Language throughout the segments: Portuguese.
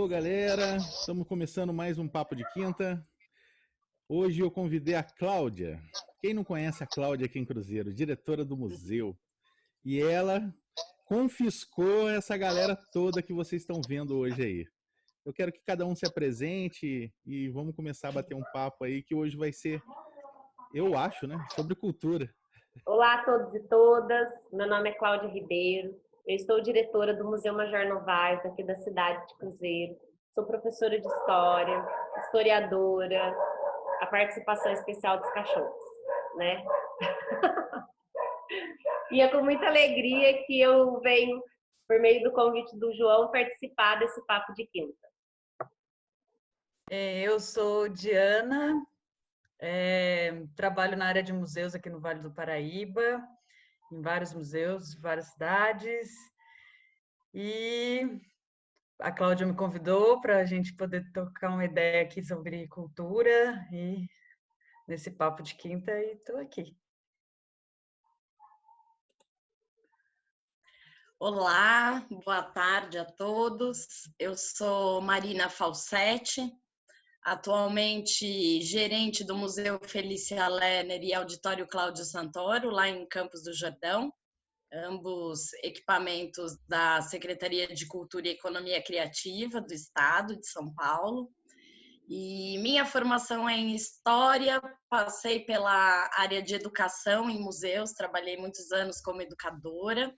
Alô, galera! Estamos começando mais um Papo de Quinta. Hoje eu convidei a Cláudia. Quem não conhece a Cláudia aqui em Cruzeiro? Diretora do museu. E ela confiscou essa galera toda que vocês estão vendo hoje aí. Eu quero que cada um se apresente e vamos começar a bater um papo aí, que hoje vai ser, eu acho, né, sobre cultura. Olá a todos e todas, meu nome é Cláudia Ribeiro, eu estou diretora do Museu Major Novaes, aqui da cidade de Cruzeiro. Sou professora de História, historiadora, a participação especial dos cachorros, né? E é com muita alegria que eu venho, por meio do convite do João, participar desse Papo de Quinta. Eu sou Diana, trabalho na área de museus aqui no Vale do Paraíba, em vários museus, várias cidades, e a Cláudia me convidou para a gente poder trocar uma ideia aqui sobre cultura, e nesse papo de quinta, e estou aqui. Olá, boa tarde a todos. Eu sou Marina Falsetti, atualmente gerente do Museu Felícia Lerner e Auditório Cláudio Santoro, lá em Campos do Jordão, ambos equipamentos da Secretaria de Cultura e Economia Criativa do Estado de São Paulo. E minha formação é em História, passei pela área de Educação em museus, trabalhei muitos anos como educadora.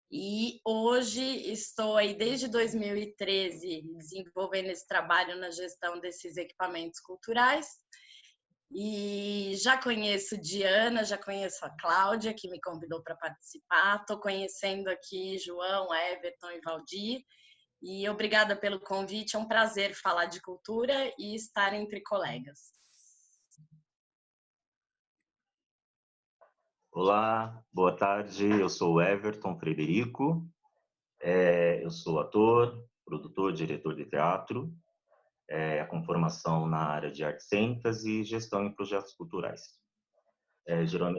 E hoje estou aí desde 2013 desenvolvendo esse trabalho na gestão desses equipamentos culturais. E já conheço Diana, já conheço a Cláudia, que me convidou para participar. Estou conhecendo aqui João, Everton e Valdir. E obrigada pelo convite, é um prazer falar de cultura e estar entre colegas. Olá, boa tarde, eu sou o Everton Frederico, eu sou ator, produtor, diretor de teatro, com formação na área de artes cênicas e gestão em projetos culturais.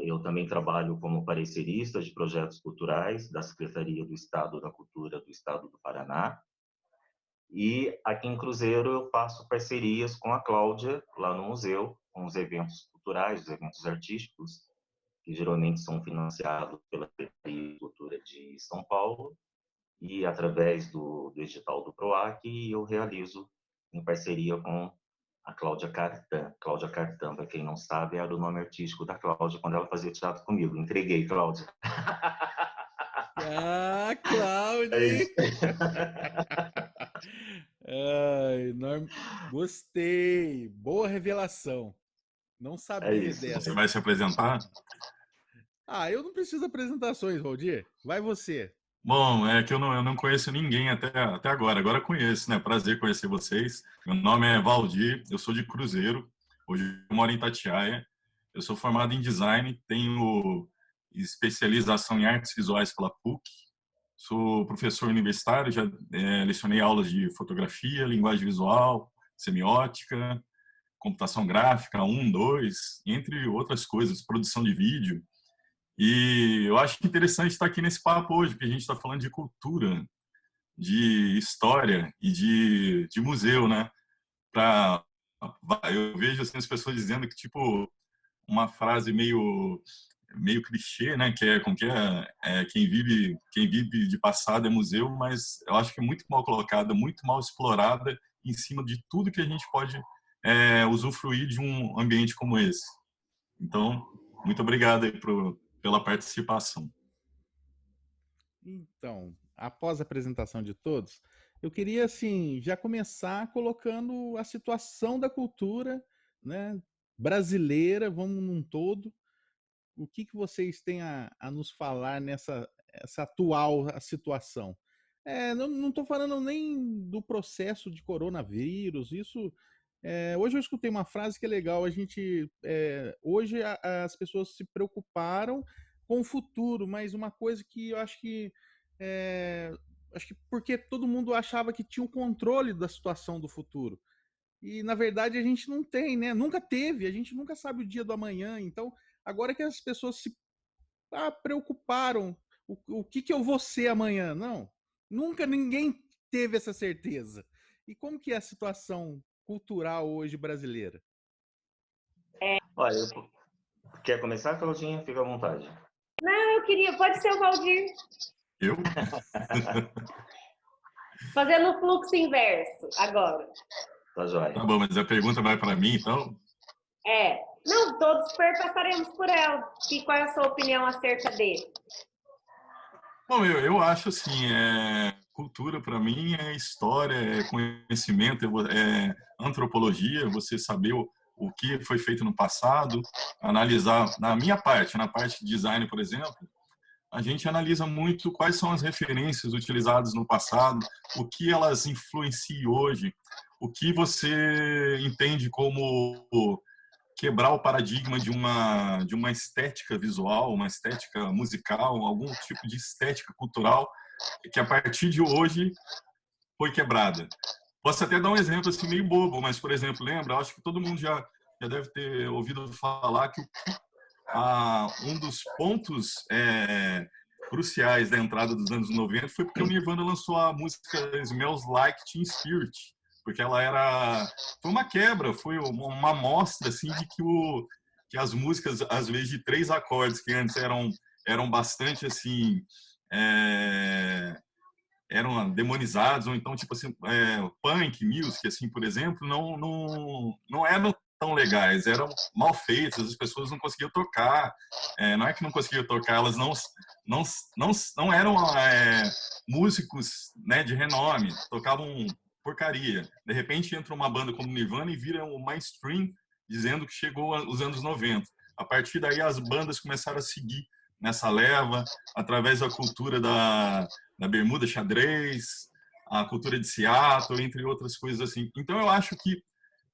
Eu também trabalho como parecerista de projetos culturais da Secretaria do Estado da Cultura do Estado do Paraná. E aqui em Cruzeiro eu faço parcerias com a Cláudia, lá no museu, com os eventos culturais, os eventos artísticos, que geralmente são financiados pela Secretaria de Cultura de São Paulo, e através do edital do PROAC, eu realizo em parceria com a Cláudia Cartan. Cláudia Cartan, para quem não sabe, era o nome artístico da Cláudia quando ela fazia teatro comigo. Entreguei, Cláudia. Ah, Cláudia! É isso. Ai, gostei! Boa revelação. Não sabia dessa. Você vai se apresentar? Eu não preciso de apresentações, Valdir. Vai você. Bom, é que eu não conheço ninguém até agora. Agora conheço, né? Prazer conhecer vocês. Meu nome é Valdir, eu sou de Cruzeiro. Hoje eu moro em Itatiaia. Eu sou formado em design, tenho especialização em artes visuais pela PUC. Sou professor universitário, já lecionei aulas de fotografia, linguagem visual, semiótica, computação gráfica, 1, 2, entre outras coisas, produção de vídeo. E eu acho interessante estar aqui nesse papo hoje, porque a gente está falando de cultura, de história e de museu, né? Eu vejo assim, as pessoas dizendo que, tipo, uma frase meio clichê, né? Que quem vive de passado é museu, mas eu acho que é muito mal colocada, muito mal explorada em cima de tudo que a gente pode usufruir de um ambiente como esse. Então, muito obrigado aí pela participação. Então, após a apresentação de todos, eu queria, assim, já começar colocando a situação da cultura, né, brasileira, vamos num todo. O que vocês têm a nos falar nessa essa atual situação? Não estou falando nem do processo de coronavírus, isso... hoje eu escutei uma frase que é legal, hoje as pessoas se preocuparam com o futuro, mas uma coisa que eu acho que porque todo mundo achava que tinha o controle da situação do futuro. E na verdade a gente não tem, né? Nunca teve, a gente nunca sabe o dia do amanhã. Então, agora que as pessoas se preocuparam, o que eu vou ser amanhã? Não, nunca ninguém teve essa certeza? E como que é a situação cultural hoje brasileira? Olha, quer começar, Claudinha? Fica à vontade. Eu queria, pode ser o Valdir, Eu? fazendo o fluxo inverso agora. Tá joia. Tá bom, mas a pergunta vai para mim, então? Não, todos passaremos por ela. E qual é a sua opinião acerca dele? Bom, eu acho assim, cultura para mim é história, é conhecimento, é antropologia, você saber o que foi feito no passado, analisar, na minha parte, na parte de design, por exemplo, a gente analisa muito quais são as referências utilizadas no passado, o que elas influenciam hoje, o que você entende como quebrar o paradigma de uma estética visual, uma estética musical, algum tipo de estética cultural que a partir de hoje foi quebrada. Posso até dar um exemplo assim meio bobo, mas por exemplo, lembra? Acho que todo mundo já deve ter ouvido falar que um dos pontos cruciais da entrada dos anos 90 foi porque o Nirvana lançou a música Smells Like Teen Spirit, porque foi uma quebra, foi uma amostra assim de que as músicas às vezes de 3 acordes que antes eram bastante assim eram demonizados, ou então tipo assim punk music assim, por exemplo, não eram tão legais, eram mal feitas, as pessoas não conseguiam tocar, não é que não conseguiam tocar, elas não eram músicos, né, de renome, tocavam porcaria. De repente entra uma banda como Nirvana e vira o mainstream, dizendo que chegou os anos 90. A partir daí as bandas começaram a seguir nessa leva, através da cultura da bermuda xadrez, a cultura de Seattle, entre outras coisas assim. Então eu acho que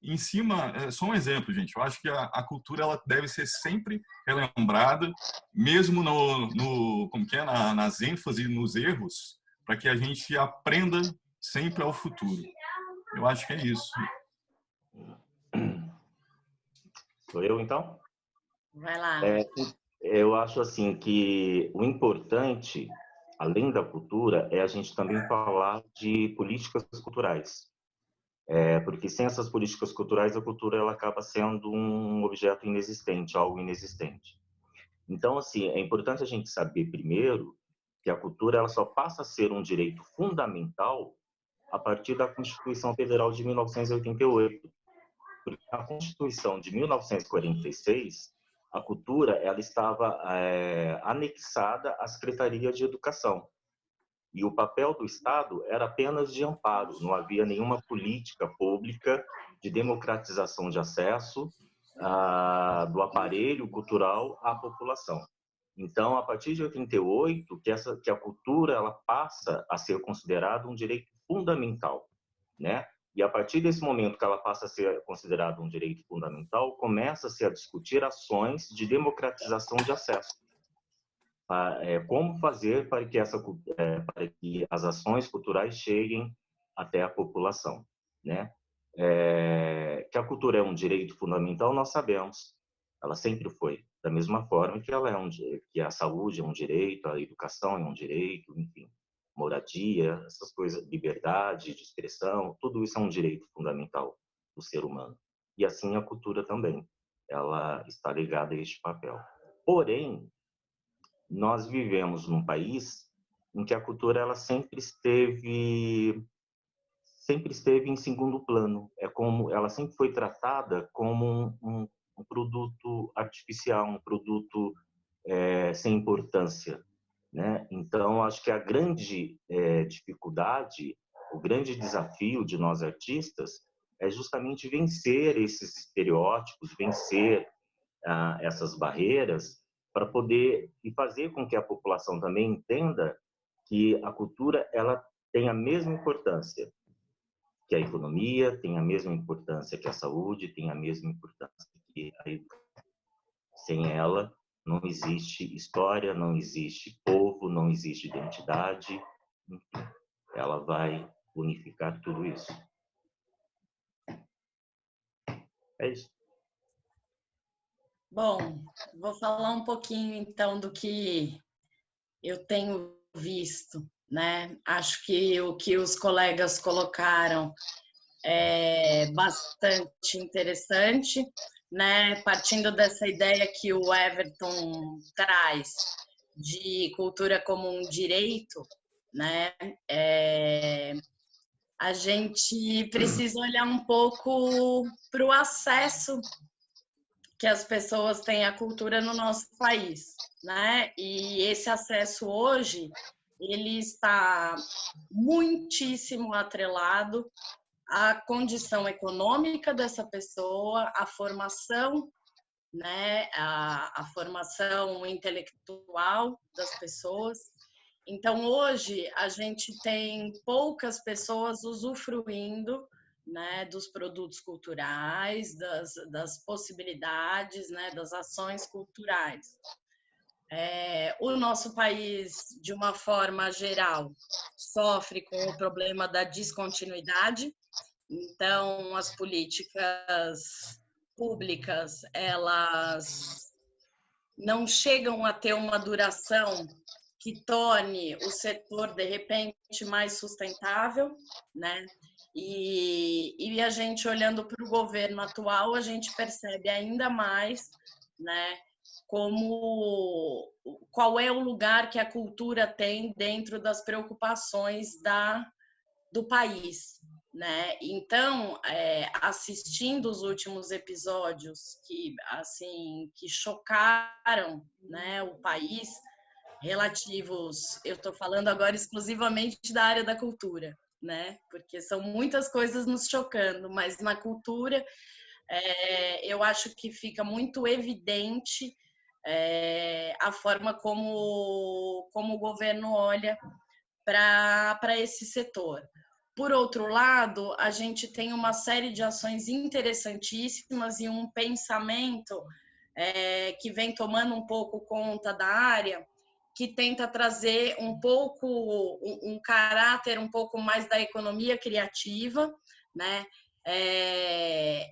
em cima, só um exemplo, gente, eu acho que a cultura ela deve ser sempre relembrada, mesmo como que é, nas ênfases e nos erros, para que a gente aprenda sempre ao futuro. Eu acho que é isso. Sou eu, então? Vai lá. Eu acho assim que o importante, além da cultura, é a gente também falar de políticas culturais. Porque sem essas políticas culturais, a cultura ela acaba sendo um objeto inexistente, algo inexistente. Então, assim, é importante a gente saber primeiro que a cultura ela só passa a ser um direito fundamental a partir da Constituição Federal de 1988. Porque na Constituição de 1946, a cultura ela estava anexada à Secretaria de Educação. E o papel do Estado era apenas de amparo, não havia nenhuma política pública de democratização de acesso do aparelho cultural à população. Então, a partir de 88, que a cultura ela passa a ser considerada um direito fundamental, né? E a partir desse momento que ela passa a ser considerada um direito fundamental, começa-se a discutir ações de democratização de acesso. Como fazer para que as ações culturais cheguem até a população, né? Que a cultura é um direito fundamental, nós sabemos. Ela sempre foi. Da mesma forma que que a saúde é um direito, a educação é um direito, enfim, moradia, essas coisas, liberdade de expressão, tudo isso é um direito fundamental do ser humano. E assim a cultura também. Ela está ligada a este papel. Porém, nós vivemos num país em que a cultura ela sempre esteve em segundo plano. Ela sempre foi tratada como um produto artificial, um produto sem importância, né? Então, acho que a grande dificuldade, o grande desafio de nós artistas é justamente vencer esses estereótipos, vencer essas barreiras para poder e fazer com que a população também entenda que a cultura ela tem a mesma importância que a economia, tem a mesma importância que a saúde, tem a mesma importância que a educação. Sem ela, não existe história, não existe povo, não existe identidade, enfim, ela vai unificar tudo isso. É isso. Bom, vou falar um pouquinho então do que eu tenho visto né? Acho que o que os colegas colocaram é bastante interessante, né? Partindo dessa ideia que o Everton traz de cultura como um direito, né? A gente precisa olhar um pouco para o acesso que as pessoas têm à cultura no nosso país, né? E esse acesso hoje ele está muitíssimo atrelado à condição econômica dessa pessoa, à formação, né? A formação intelectual das pessoas. Então, hoje, a gente tem poucas pessoas usufruindo, né, dos produtos culturais, das possibilidades, né, das ações culturais. O nosso país, de uma forma geral, sofre com o problema da descontinuidade. Então, as políticas públicas, elas não chegam a ter uma duração que torne o setor, de repente, mais sustentável, né? E a gente, olhando para o governo atual, a gente percebe ainda mais, né, qual é o lugar que a cultura tem dentro das preocupações do país, né? Então, assistindo os últimos episódios que chocaram, né, o país, relativos, eu estou falando agora exclusivamente da área da cultura, né? Porque são muitas coisas nos chocando, mas na cultura eu acho que fica muito evidente a forma como o governo olha para esse setor. Por outro lado, a gente tem uma série de ações interessantíssimas e um pensamento que vem tomando um pouco conta da área, que tenta trazer um pouco, um caráter um pouco mais da economia criativa, né?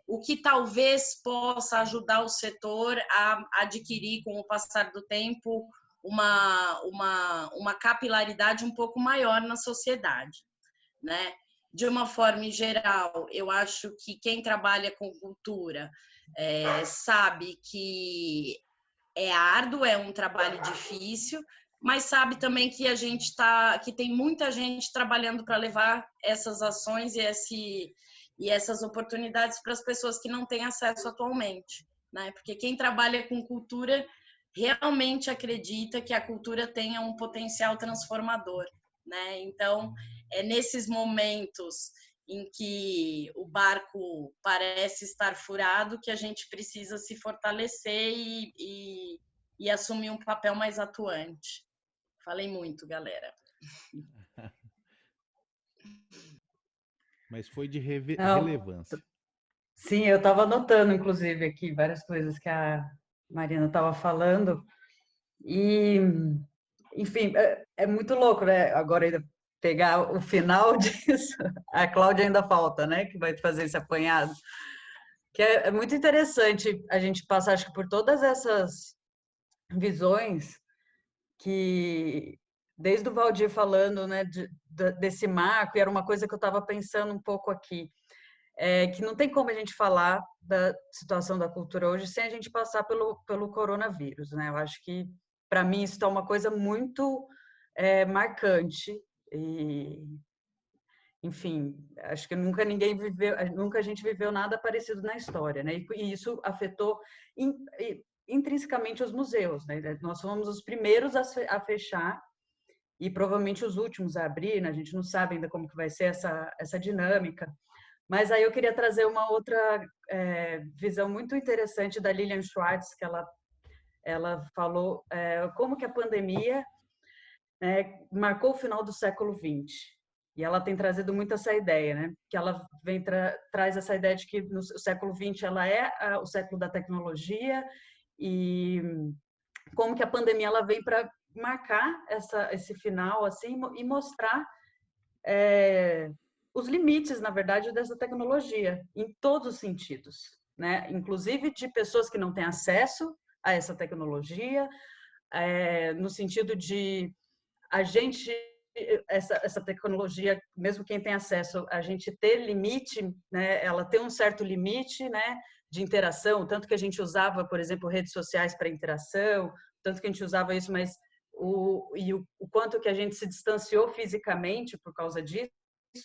O que talvez possa ajudar o setor a adquirir, com o passar do tempo, uma capilaridade um pouco maior na sociedade, né? De uma forma geral, eu acho que quem trabalha com cultura sabe que é árduo, é um trabalho difícil, mas sabe também que que tem muita gente trabalhando para levar essas ações e essas oportunidades para as pessoas que não têm acesso atualmente, né? Porque quem trabalha com cultura realmente acredita que a cultura tenha um potencial transformador, né? Então, é nesses momentos em que o barco parece estar furado que a gente precisa se fortalecer e assumir um papel mais atuante. Falei muito, galera. Mas foi de Não, relevância. sim, eu estava anotando, inclusive, aqui várias coisas que a Marina estava falando. E, enfim, é muito louco, né? Agora ainda pegar o final disso. A Cláudia ainda falta, né? Que vai fazer esse apanhado. Que é muito interessante a gente passar, acho que, por todas essas visões que, desde o Valdir falando, né, desse marco, e era uma coisa que eu estava pensando um pouco aqui, que não tem como a gente falar da situação da cultura hoje sem a gente passar pelo coronavírus, né? Eu acho que, para mim, isso é uma coisa muito marcante e, enfim, acho que nunca a gente viveu nada parecido na história, né? E isso afetou intrinsecamente os museus, né? Nós fomos os primeiros a fechar e provavelmente os últimos a abrir, né? A gente não sabe ainda como que vai ser essa dinâmica. Mas aí eu queria trazer uma outra visão muito interessante da Lilian Schwartz, que ela falou como que a pandemia marcou o final do século XX. E ela tem trazido muito essa ideia, né? Que ela traz essa ideia de que no século XX ela é o século da tecnologia e como que a pandemia ela vem para marcar esse final assim e mostrar os limites, na verdade, dessa tecnologia em todos os sentidos, né? Inclusive de pessoas que não têm acesso a essa tecnologia, no sentido de a gente essa tecnologia, mesmo quem tem acesso, a gente ter limite, né? Ela tem um certo limite, né? De interação, tanto que a gente usava, por exemplo, redes sociais para interação, tanto que a gente usava isso, mas o quanto que a gente se distanciou fisicamente por causa disso,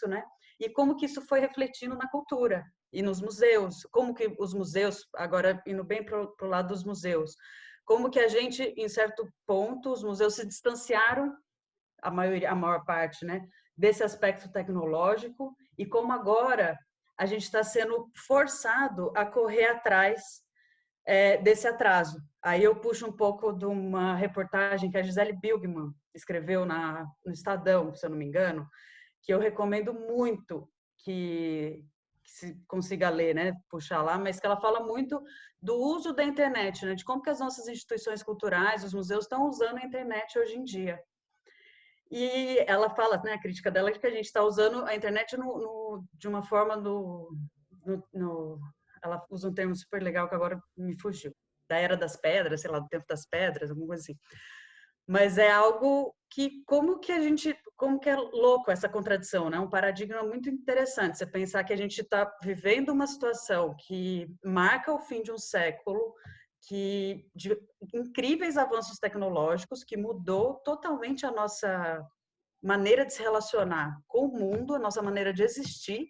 né? E como que isso foi refletindo na cultura e nos museus, como que os museus, agora indo bem para o lado dos museus, como que a gente, em certo ponto, os museus se distanciaram, a maior parte, né, desse aspecto tecnológico, e como agora a gente está sendo forçado a correr atrás desse atraso. Aí eu puxo um pouco de uma reportagem que a Gisele Bündchen escreveu no Estadão, se eu não me engano, que eu recomendo muito que se consiga ler, né, puxar lá, mas que ela fala muito do uso da internet, né, de como que as nossas instituições culturais, os museus estão usando a internet hoje em dia. E ela fala, né, a crítica dela é que a gente está usando a internet de uma forma ela usa um termo super legal que agora me fugiu, da era das pedras, sei lá, do tempo das pedras, alguma coisa assim. Mas é algo que, como que é louco essa contradição, né? Um paradigma muito interessante, você pensar que a gente está vivendo uma situação que marca o fim de um século, de incríveis avanços tecnológicos, que mudou totalmente a nossa maneira de se relacionar com o mundo, a nossa maneira de existir,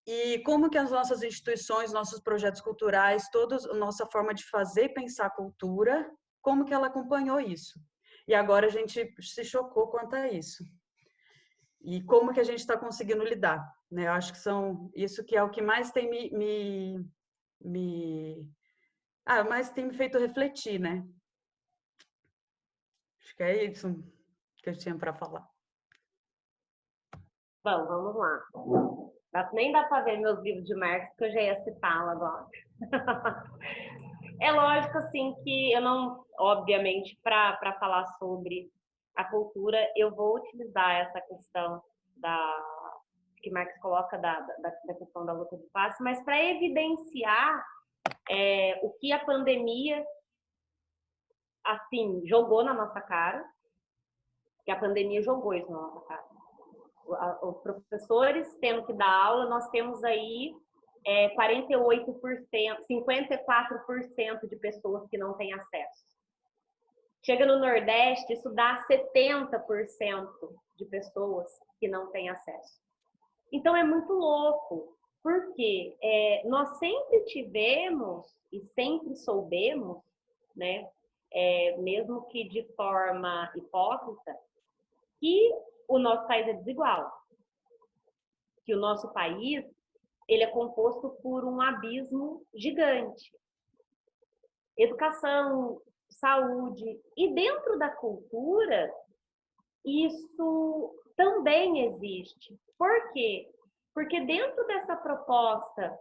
e como que as nossas instituições, nossos projetos culturais, toda a nossa forma de fazer e pensar a cultura, como que ela acompanhou isso. E agora a gente se chocou quanto a isso. E como que a gente está conseguindo lidar, né? Eu acho que isso que é o que mais tem mais tem me feito refletir, né? Acho que é isso que eu tinha para falar. Bom, vamos lá. Nem dá para ver meus livros de Marx, que eu já ia citá-lo agora. É lógico, assim, que eu não, obviamente, para falar sobre a cultura, eu vou utilizar essa questão que Marx coloca da questão da luta de classe, mas para evidenciar o que a pandemia, assim, jogou na nossa cara, que a pandemia jogou isso na nossa cara. Os professores tendo que dar aula, nós temos aí 48%, 54% de pessoas que não têm acesso. Chega no Nordeste, isso dá 70% de pessoas que não têm acesso. Então é muito louco, porque nós sempre tivemos e sempre soubemos, né, mesmo que de forma hipócrita, que o nosso país é desigual, que o nosso país ele é composto por um abismo gigante. Educação, saúde, e dentro da cultura, isso também existe. Por quê? Porque dentro dessa proposta,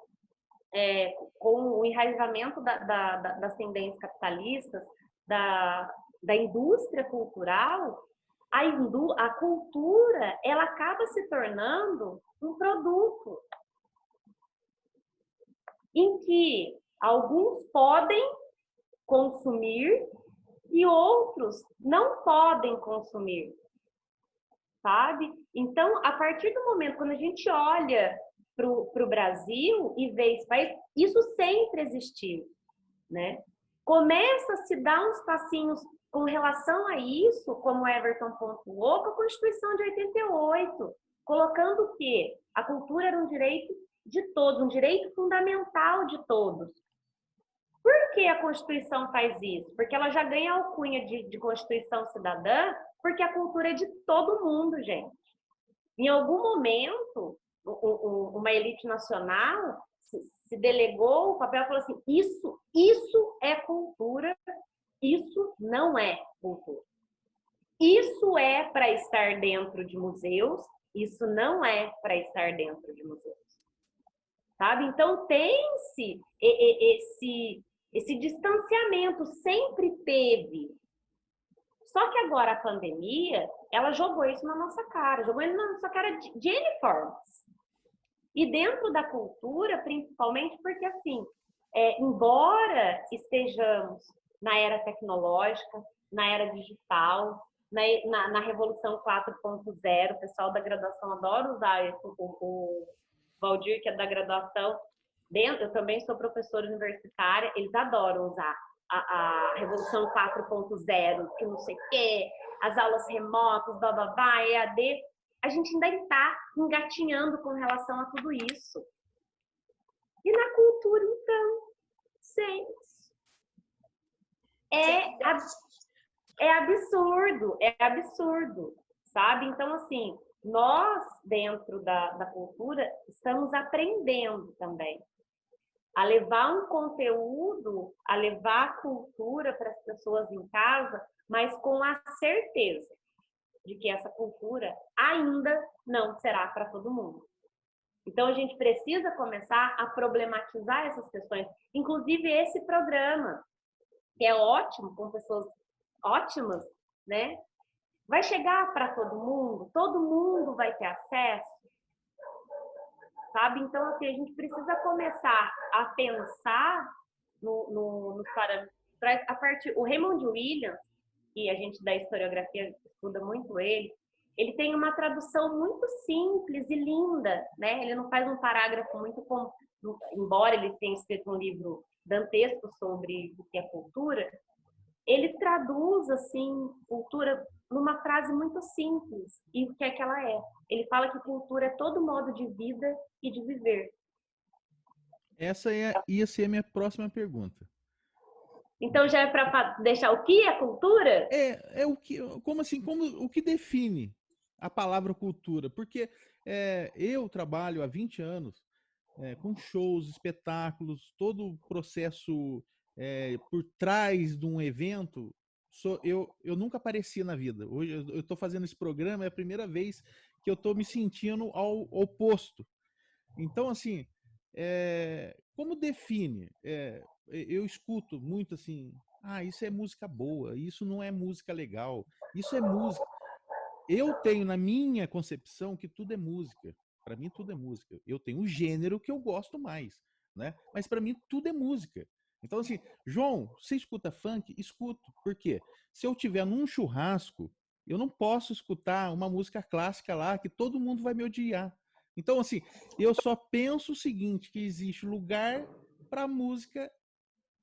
com o enraizamento das tendências capitalistas, da indústria cultural, a cultura ela acaba se tornando um produto em que alguns podem consumir e outros não podem consumir, sabe? Então, a partir do momento quando a gente olha para o Brasil e vê esse país, isso sempre existiu, né? Começa a se dar uns passinhos com relação a isso, como o Everton pontuou, com a Constituição de 88, colocando que a cultura era um direito de todos, um direito fundamental de todos. Por que a Constituição faz isso? Porque ela já ganha a alcunha de Constituição cidadã, porque a cultura é de todo mundo, gente. Em algum momento, uma elite nacional se delegou o papel e falou assim, isso é cultura, isso não é cultura. Isso é para estar dentro de museus, isso não é para estar dentro de museus. Sabe? Então, tem-se esse distanciamento, sempre teve. Só que agora a pandemia, ela jogou isso na nossa cara, jogou isso na nossa cara de N formas. E dentro da cultura, principalmente, porque assim, embora estejamos na era tecnológica, na era digital, na Revolução 4.0, o pessoal da graduação adora usar isso, o Valdir, que é da graduação, eu também sou professora universitária, eles adoram usar a Revolução 4.0, que não sei o quê, as aulas remotas, blá, blá, blá, EAD. A gente ainda está engatinhando com relação a tudo isso. E na cultura, então, gente, é absurdo, sabe? Então, assim, nós, dentro da cultura, estamos aprendendo também a levar um conteúdo, a levar a cultura para as pessoas em casa, mas com a certeza de que essa cultura ainda não será para todo mundo. Então, a gente precisa começar a problematizar essas questões. Inclusive, esse programa, que é ótimo, com pessoas ótimas, né? Vai chegar para todo mundo vai ter acesso, sabe? Então, assim, a gente precisa começar a pensar nos parâmetros. A partir, o Raymond Williams, que a gente da historiografia estuda muito ele tem uma tradução muito simples e linda, né? Ele não faz um parágrafo muito embora ele tenha escrito um livro dantesco sobre o que é cultura, ele traduz assim cultura numa frase muito simples. E o que é que ela é? Ele fala que cultura é todo modo de vida e de viver. Essa ia ser a minha próxima pergunta. Então já é para deixar o que é cultura? É o que, o que define a palavra cultura? Porque eu trabalho há 20 anos com shows, espetáculos, todo o processo por trás de um evento. Eu nunca aparecia na vida. Hoje eu estou fazendo esse programa, é a primeira vez que eu estou me sentindo ao oposto. Então, assim, como define? Eu escuto muito assim, isso é música boa, isso não é música legal, isso é música. Eu tenho na minha concepção que tudo é música. Para mim tudo é música. Eu tenho um gênero que eu gosto mais, né? Mas para mim tudo é música. Então assim, João, você escuta funk? Escuto. Por quê? Se eu tiver num churrasco, eu não posso escutar uma música clássica lá que todo mundo vai me odiar. Então assim, eu só penso o seguinte, que existe lugar para música,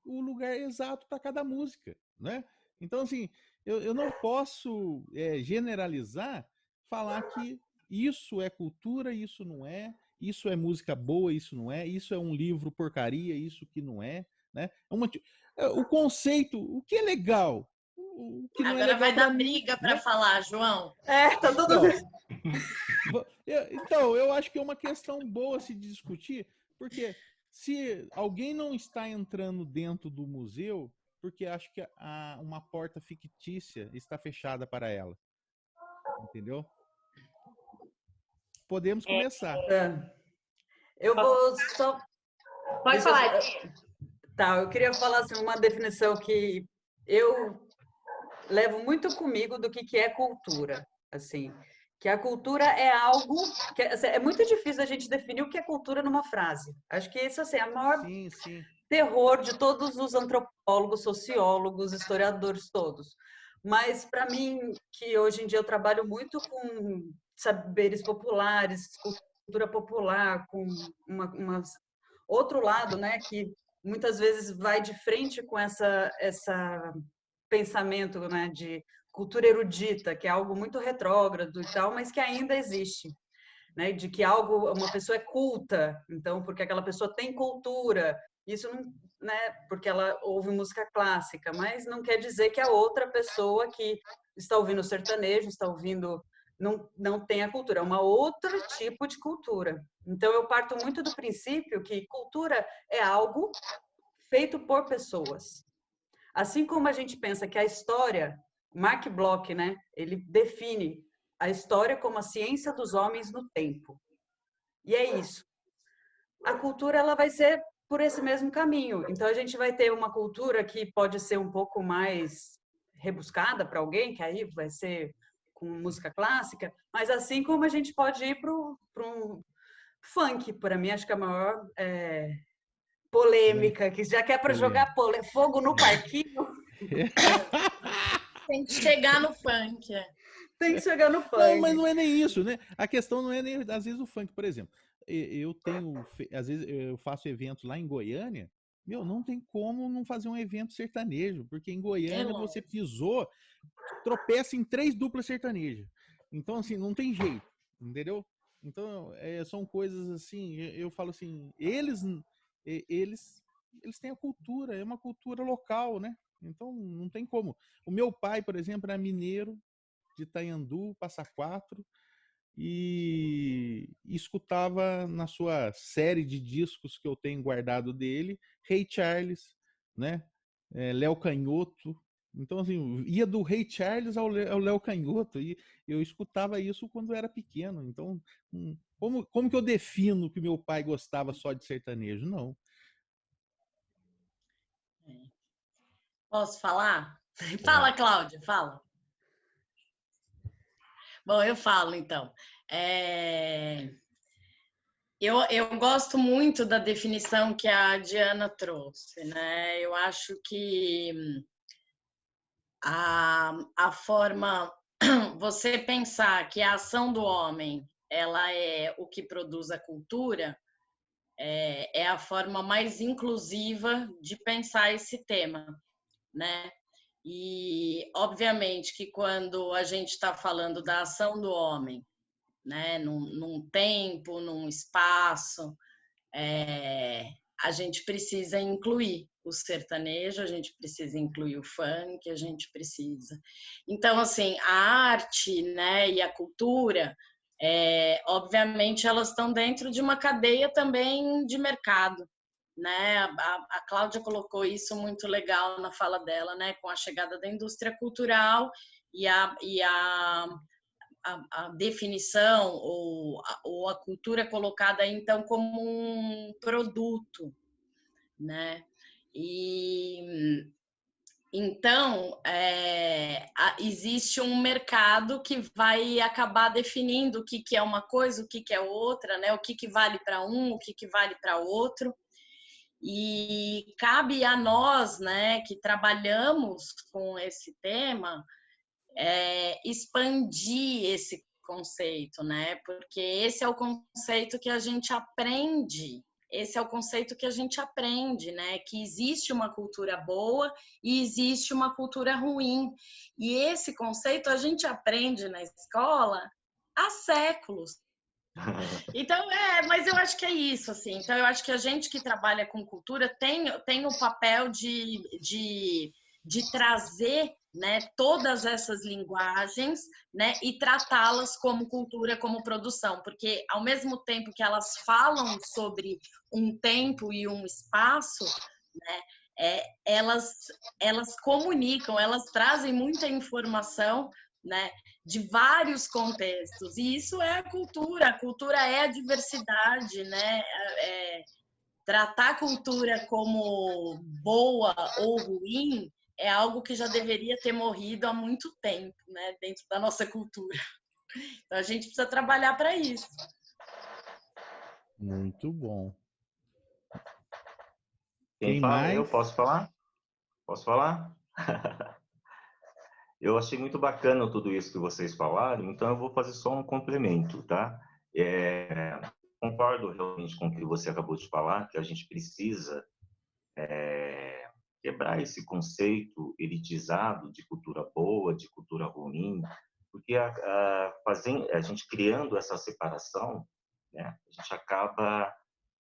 o lugar exato para cada música, né? Então assim, eu não posso generalizar, falar que isso é cultura, isso não é, isso é música boa, isso não é, isso é um livro porcaria, isso que não é, né? O conceito, o que é legal, o que não Agora é legal vai dar mim, briga para né? falar, João. Tá tudo bem. Então, eu acho que é uma questão boa se discutir, porque se alguém não está entrando dentro do museu, porque acho que uma porta fictícia está fechada para ela. Entendeu? Podemos começar. Eu vou só... Pode falar. Tá, eu queria falar assim, uma definição que eu levo muito comigo do que é cultura. Assim, que a cultura é algo que é muito difícil a gente definir o que é cultura numa frase. Acho que isso assim, é a maior terror de todos os antropólogos, sociólogos, historiadores todos. Mas para mim, que hoje em dia eu trabalho muito com saberes populares, cultura popular, com outro lado, né, que muitas vezes vai de frente com essa pensamento, né, de cultura erudita, que é algo muito retrógrado e tal, mas que ainda existe, né, de que uma pessoa é culta, então porque aquela pessoa tem cultura, isso não, né, porque ela ouve música clássica, mas não quer dizer que a outra pessoa que está ouvindo sertanejo, está ouvindo não tem a cultura, é uma outro tipo de cultura. Então eu parto muito do princípio que cultura é algo feito por pessoas. Assim como a gente pensa que a história, Mark Bloch, né, ele define a história como a ciência dos homens no tempo. E é isso. A cultura ela vai ser por esse mesmo caminho. Então a gente vai ter uma cultura que pode ser um pouco mais rebuscada para alguém, que aí vai ser com música clássica, mas assim como a gente pode ir para um funk, para mim acho que a maior polêmica, que já que é para jogar fogo no parquinho. Tem que chegar no funk. Tem que chegar no funk. Não, mas não é nem isso, né? A questão não é nem, às vezes, o funk, por exemplo. Eu tenho, às vezes, eu faço eventos lá em Goiânia. Meu, não tem como não fazer um evento sertanejo, porque em Goiânia você pisou, tropeça em 3 duplas sertanejas. Então, assim, não tem jeito, entendeu? Então, são coisas assim, eu falo assim, eles têm a cultura, é uma cultura local, né? Então, não tem como. O meu pai, por exemplo, era mineiro, de Itanhandu, Passa Quatro, e escutava na sua série de discos que eu tenho guardado dele, Ray Charles, né? Léo Canhoto. Então, assim, ia do Ray Charles ao Léo Canhoto, e eu escutava isso quando eu era pequeno. Então, como que eu defino que meu pai gostava só de sertanejo? Não. Posso falar? Fala, Cláudia, fala. Bom, eu falo então. Eu gosto muito da definição que a Diana trouxe, né? Eu acho que a forma, você pensar que a ação do homem, ela é o que produz a cultura, é a forma mais inclusiva de pensar esse tema, né? E, obviamente, que quando a gente está falando da ação do homem, né, num tempo, num espaço, a gente precisa incluir o sertanejo, a gente precisa incluir o funk, a gente precisa. Então, assim, a arte, né, e a cultura, obviamente, elas estão dentro de uma cadeia também de mercado, né? A Cláudia colocou isso muito legal na fala dela, né? Com a chegada da indústria cultural e a definição ou a cultura colocada então como um produto, né? E então existe um mercado que vai acabar definindo o que é uma coisa, o que é outra, né? O que vale para um, o que vale para outro. E cabe a nós, né, que trabalhamos com esse tema, expandir esse conceito, né? Porque esse é o conceito que a gente aprende. Esse é o conceito que a gente aprende, né? Que existe uma cultura boa e existe uma cultura ruim. E esse conceito a gente aprende na escola há séculos. Então, mas eu acho que é isso, assim. Então, eu acho que a gente que trabalha com cultura tem o papel de trazer, né, todas essas linguagens, né, e tratá-las como cultura, como produção, porque ao mesmo tempo que elas falam sobre um tempo e um espaço, né, elas comunicam, elas trazem muita informação, né, de vários contextos, e isso é a cultura é a diversidade, né? Tratar a cultura como boa ou ruim é algo que já deveria ter morrido há muito tempo, né? Dentro da nossa cultura. Então a gente precisa trabalhar para isso. Muito bom. Quem fala? Eu posso falar? Posso falar? Eu achei muito bacana tudo isso que vocês falaram, então eu vou fazer só um complemento, tá? Concordo realmente com o que você acabou de falar, que a gente precisa quebrar esse conceito elitizado de cultura boa, de cultura ruim, porque a gente criando essa separação, né, a gente acaba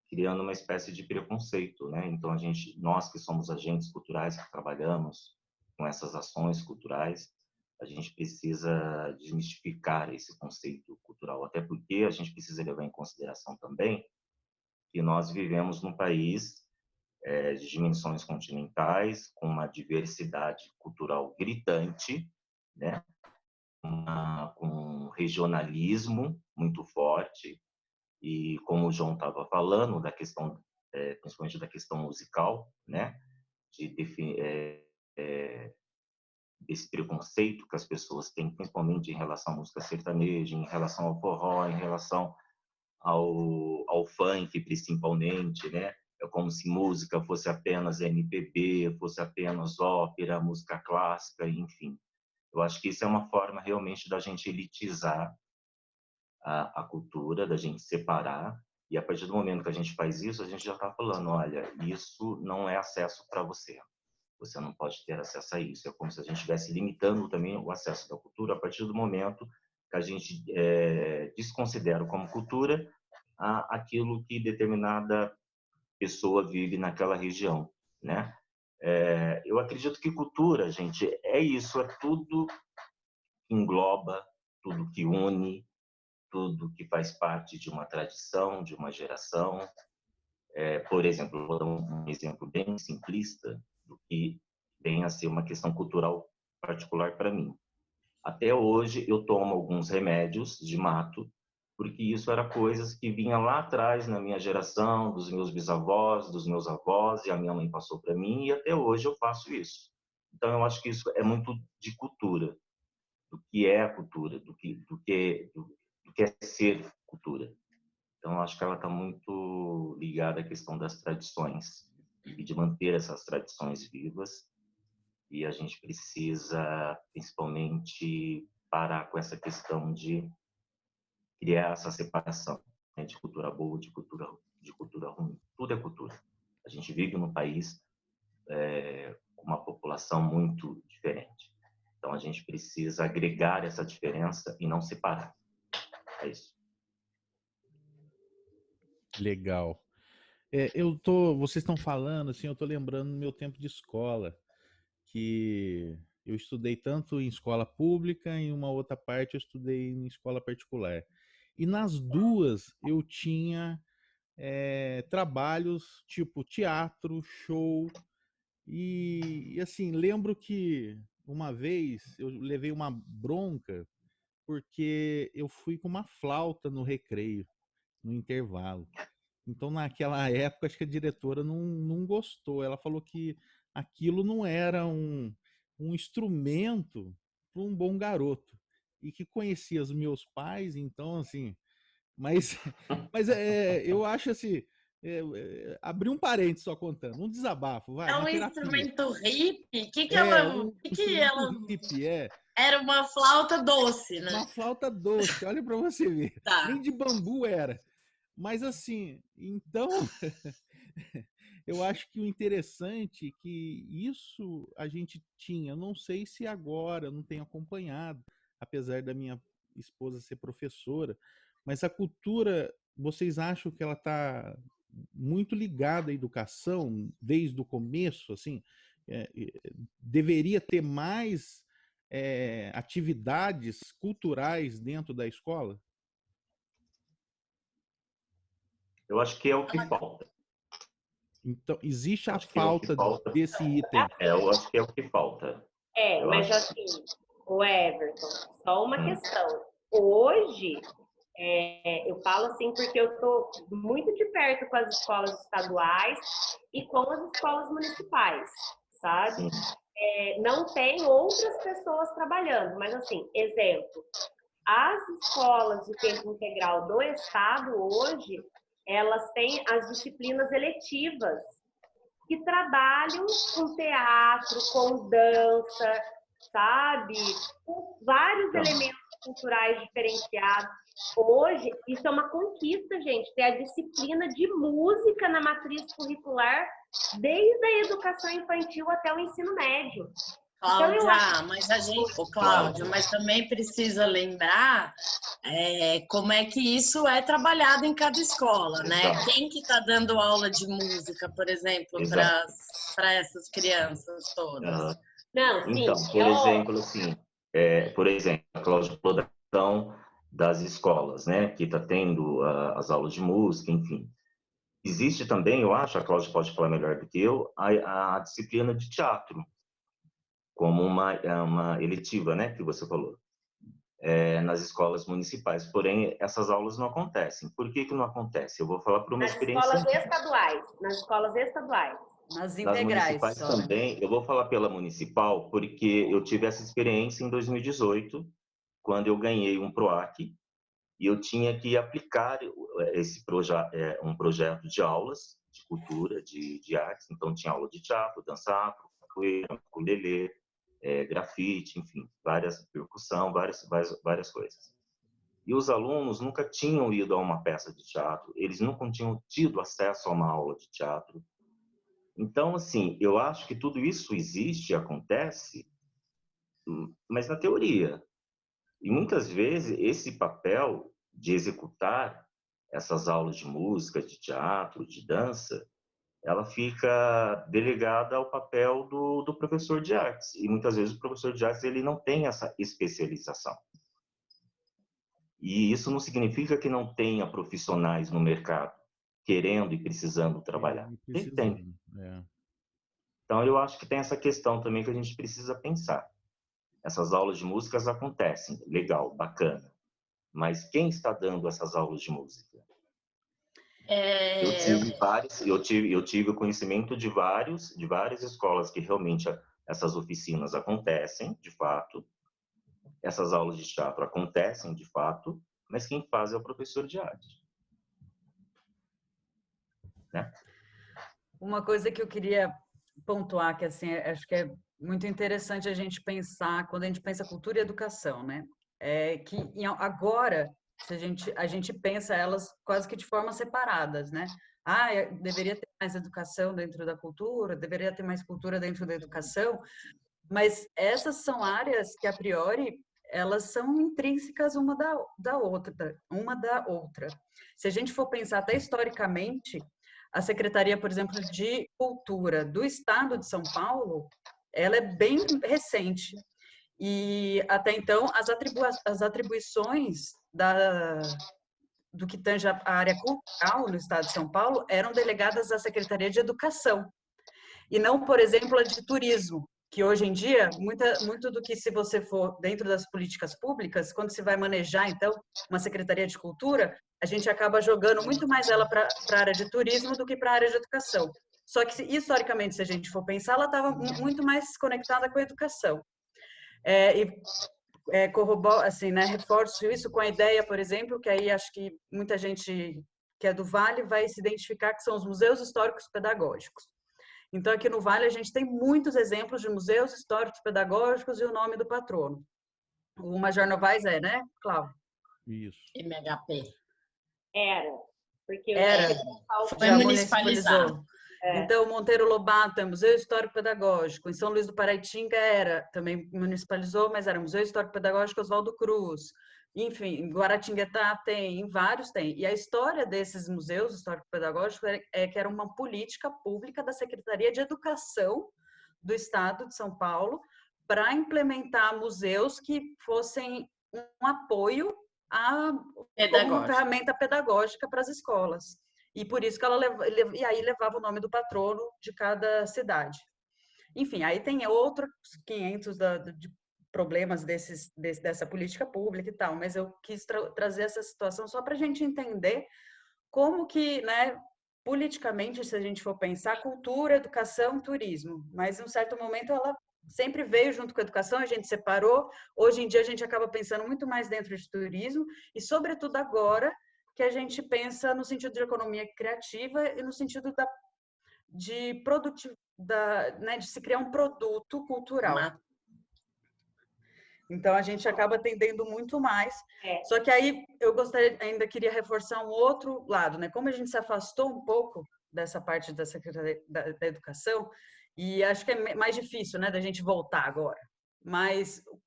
criando uma espécie de preconceito, né? Então nós que somos agentes culturais que trabalhamos com essas ações culturais, a gente precisa desmistificar esse conceito cultural, até porque a gente precisa levar em consideração também que nós vivemos num país de dimensões continentais, com uma diversidade cultural gritante, né? Com um regionalismo muito forte, e como o João estava falando, da questão, principalmente da questão musical, né? Desse preconceito que as pessoas têm, principalmente em relação à música sertaneja, em relação ao forró, em relação ao funk, principalmente, né? É como se música fosse apenas MPB, fosse apenas ópera, música clássica, enfim. Eu acho que isso é uma forma realmente da gente elitizar a cultura, da gente separar, e a partir do momento que a gente faz isso, a gente já está falando, olha, isso não é acesso para você. Você não pode ter acesso a isso. É como se a gente estivesse limitando também o acesso da cultura a partir do momento que a gente desconsidera como cultura aquilo que determinada pessoa vive naquela região, né? Eu acredito que cultura, gente, é isso, é tudo que engloba, tudo que une, tudo que faz parte de uma tradição, de uma geração. Por exemplo, vou dar um exemplo bem simplista do que vem a ser uma questão cultural particular para mim. Até hoje eu tomo alguns remédios de mato, porque isso era coisas que vinha lá atrás na minha geração, dos meus bisavós, dos meus avós, e a minha mãe passou para mim, e até hoje eu faço isso. Então eu acho que isso é muito de cultura, do que é a cultura, do que é ser cultura. Então eu acho que ela está muito ligada à questão das tradições e de manter essas tradições vivas. E a gente precisa, principalmente, parar com essa questão de criar essa separação, né, de cultura boa, de cultura ruim. Tudo é cultura. A gente vive num país com uma população muito diferente. Então, a gente precisa agregar essa diferença e não separar. É isso. Legal. Vocês estão falando, assim, eu estou lembrando do meu tempo de escola, que eu estudei tanto em escola pública e em uma outra parte eu estudei em escola particular. E nas duas eu tinha trabalhos tipo teatro, show, e assim, lembro que uma vez eu levei uma bronca porque eu fui com uma flauta no recreio, no intervalo. Então, naquela época, acho que a diretora não gostou. Ela falou que aquilo não era um instrumento para um bom garoto. E que conhecia os meus pais, então, assim. Mas, eu acho assim. Abrir um parênteses só contando, um desabafo, vai, É uma um terapia. instrumento hippie? Um Que instrumento ela hippie, era uma flauta doce, né? uma flauta doce, olha para você ver. Tá. Nem de bambu era. Mas assim, então eu acho que o interessante é que isso a gente tinha, não sei se agora, não tenho acompanhado, apesar da minha esposa ser professora, mas a cultura, vocês acham que ela está muito ligada à educação desde o começo, assim, deveria ter mais atividades culturais dentro da escola? Eu acho que é o que falta. Então, existe Eu a acho que é o que falta falta. desse item. Eu acho que é o que falta. Eu Mas acho. assim, o Everton, só uma questão. Hoje, eu falo assim porque eu estou muito de perto com as escolas estaduais e com as escolas municipais, sabe? Não tem outras pessoas trabalhando, mas assim, exemplo, as escolas de tempo integral do estado hoje, elas têm as disciplinas eletivas que trabalham com teatro, com dança, sabe? Com vários elementos culturais diferenciados. Hoje, isso é uma conquista, gente, ter a disciplina de música na matriz curricular desde a educação infantil até o ensino médio. Cláudia, Então, eu acho... mas a gente, Cláudio, mas também precisa lembrar como é que isso é trabalhado em cada escola, né? Exato. Quem que está dando aula de música, por exemplo, para essas crianças todas? Não, sim. Então, por exemplo, a Cláudia falou da questão das escolas, né, que está tendo as aulas de música, enfim. Existe também, eu acho, a Cláudia pode falar melhor do que eu, a disciplina de teatro, como uma eletiva, né, que você falou, nas escolas municipais. Porém, essas aulas não acontecem. Por que não acontece? Eu vou falar por uma experiência... Nas escolas estaduais. Nas Nas integrais municipais só. também, eu vou falar pela municipal, porque eu tive essa experiência em 2018, quando eu ganhei um PROAC, e eu tinha que aplicar um projeto de aulas de cultura, de artes. Então, tinha aula de teatro, dança afro, capoeira, ukulele, grafite, enfim, percussão, várias coisas. E os alunos nunca tinham ido a uma peça de teatro, eles nunca tinham tido acesso a uma aula de teatro. Então, assim, eu acho que tudo isso existe e acontece, mas na teoria. E muitas vezes esse papel de executar essas aulas de música, de teatro, de dança, ela fica delegada ao papel do professor de artes. E muitas vezes o professor de artes ele não tem essa especialização. E isso não significa que não tenha profissionais no mercado querendo e precisando trabalhar. Tem. Então, eu acho que tem essa questão também que a gente precisa pensar. Essas aulas de músicas acontecem, legal, bacana. Mas quem está dando essas aulas de música? Eu tive o conhecimento de várias escolas que realmente essas oficinas acontecem, de fato. Essas aulas de teatro acontecem, de fato, mas quem faz é o professor de arte. Né? Uma coisa que eu queria pontuar, que assim, acho que é muito interessante a gente pensar, quando a gente pensa cultura e educação, né? É que agora, se a gente pensa elas quase que de forma separadas, né? Deveria ter mais educação dentro da cultura, deveria ter mais cultura dentro da educação, mas essas são áreas que, a priori, elas são intrínsecas uma da outra. Se a gente for pensar até historicamente, a Secretaria, por exemplo, de Cultura do Estado de São Paulo, ela é bem recente. E, até então, as atribuições do que tange a área cultural no Estado de São Paulo eram delegadas à Secretaria de Educação. E não, por exemplo, a de Turismo, que hoje em dia, muito do que, se você for dentro das políticas públicas, quando se vai manejar, então, uma Secretaria de Cultura, a gente acaba jogando muito mais ela para a área de turismo do que para a área de educação. Só que, historicamente, se a gente for pensar, ela estava muito mais conectada com a educação. Corroboro, assim, né, reforço isso com a ideia, por exemplo, que aí acho que muita gente que é do Vale vai se identificar, que são os museus históricos pedagógicos. Então, aqui no Vale, a gente tem muitos exemplos de museus históricos pedagógicos e o nome do patrono. O Major Novaes né, Cláudio? Isso. MHP. Era. Porque foi municipalizado. Então, Monteiro Lobato é Museu Histórico Pedagógico. Em São Luís do Paraitinga também municipalizou, mas era Museu Histórico Pedagógico Oswaldo Cruz. Enfim, em Guaratinguetá em vários tem. E a história desses museus histórico-pedagógicos é que era uma política pública da Secretaria de Educação do Estado de São Paulo para implementar museus que fossem um apoio como uma ferramenta pedagógica para as escolas. E por isso que aí levava o nome do patrono de cada cidade. Enfim, aí tem outros 500 de problemas dessa política pública e tal, mas eu quis trazer essa situação só para a gente entender como que, né, politicamente, se a gente for pensar, cultura, educação, turismo, mas em um certo momento ela sempre veio junto com a educação, a gente separou, hoje em dia a gente acaba pensando muito mais dentro de turismo e, sobretudo agora, que a gente pensa no sentido de economia criativa e no sentido de se criar um produto cultural. Então, a gente acaba atendendo muito mais. Só que aí eu ainda queria reforçar um outro lado, né? Como a gente se afastou um pouco dessa parte da Secretaria da Educação, e acho que é mais difícil, né, da gente voltar agora. Mas o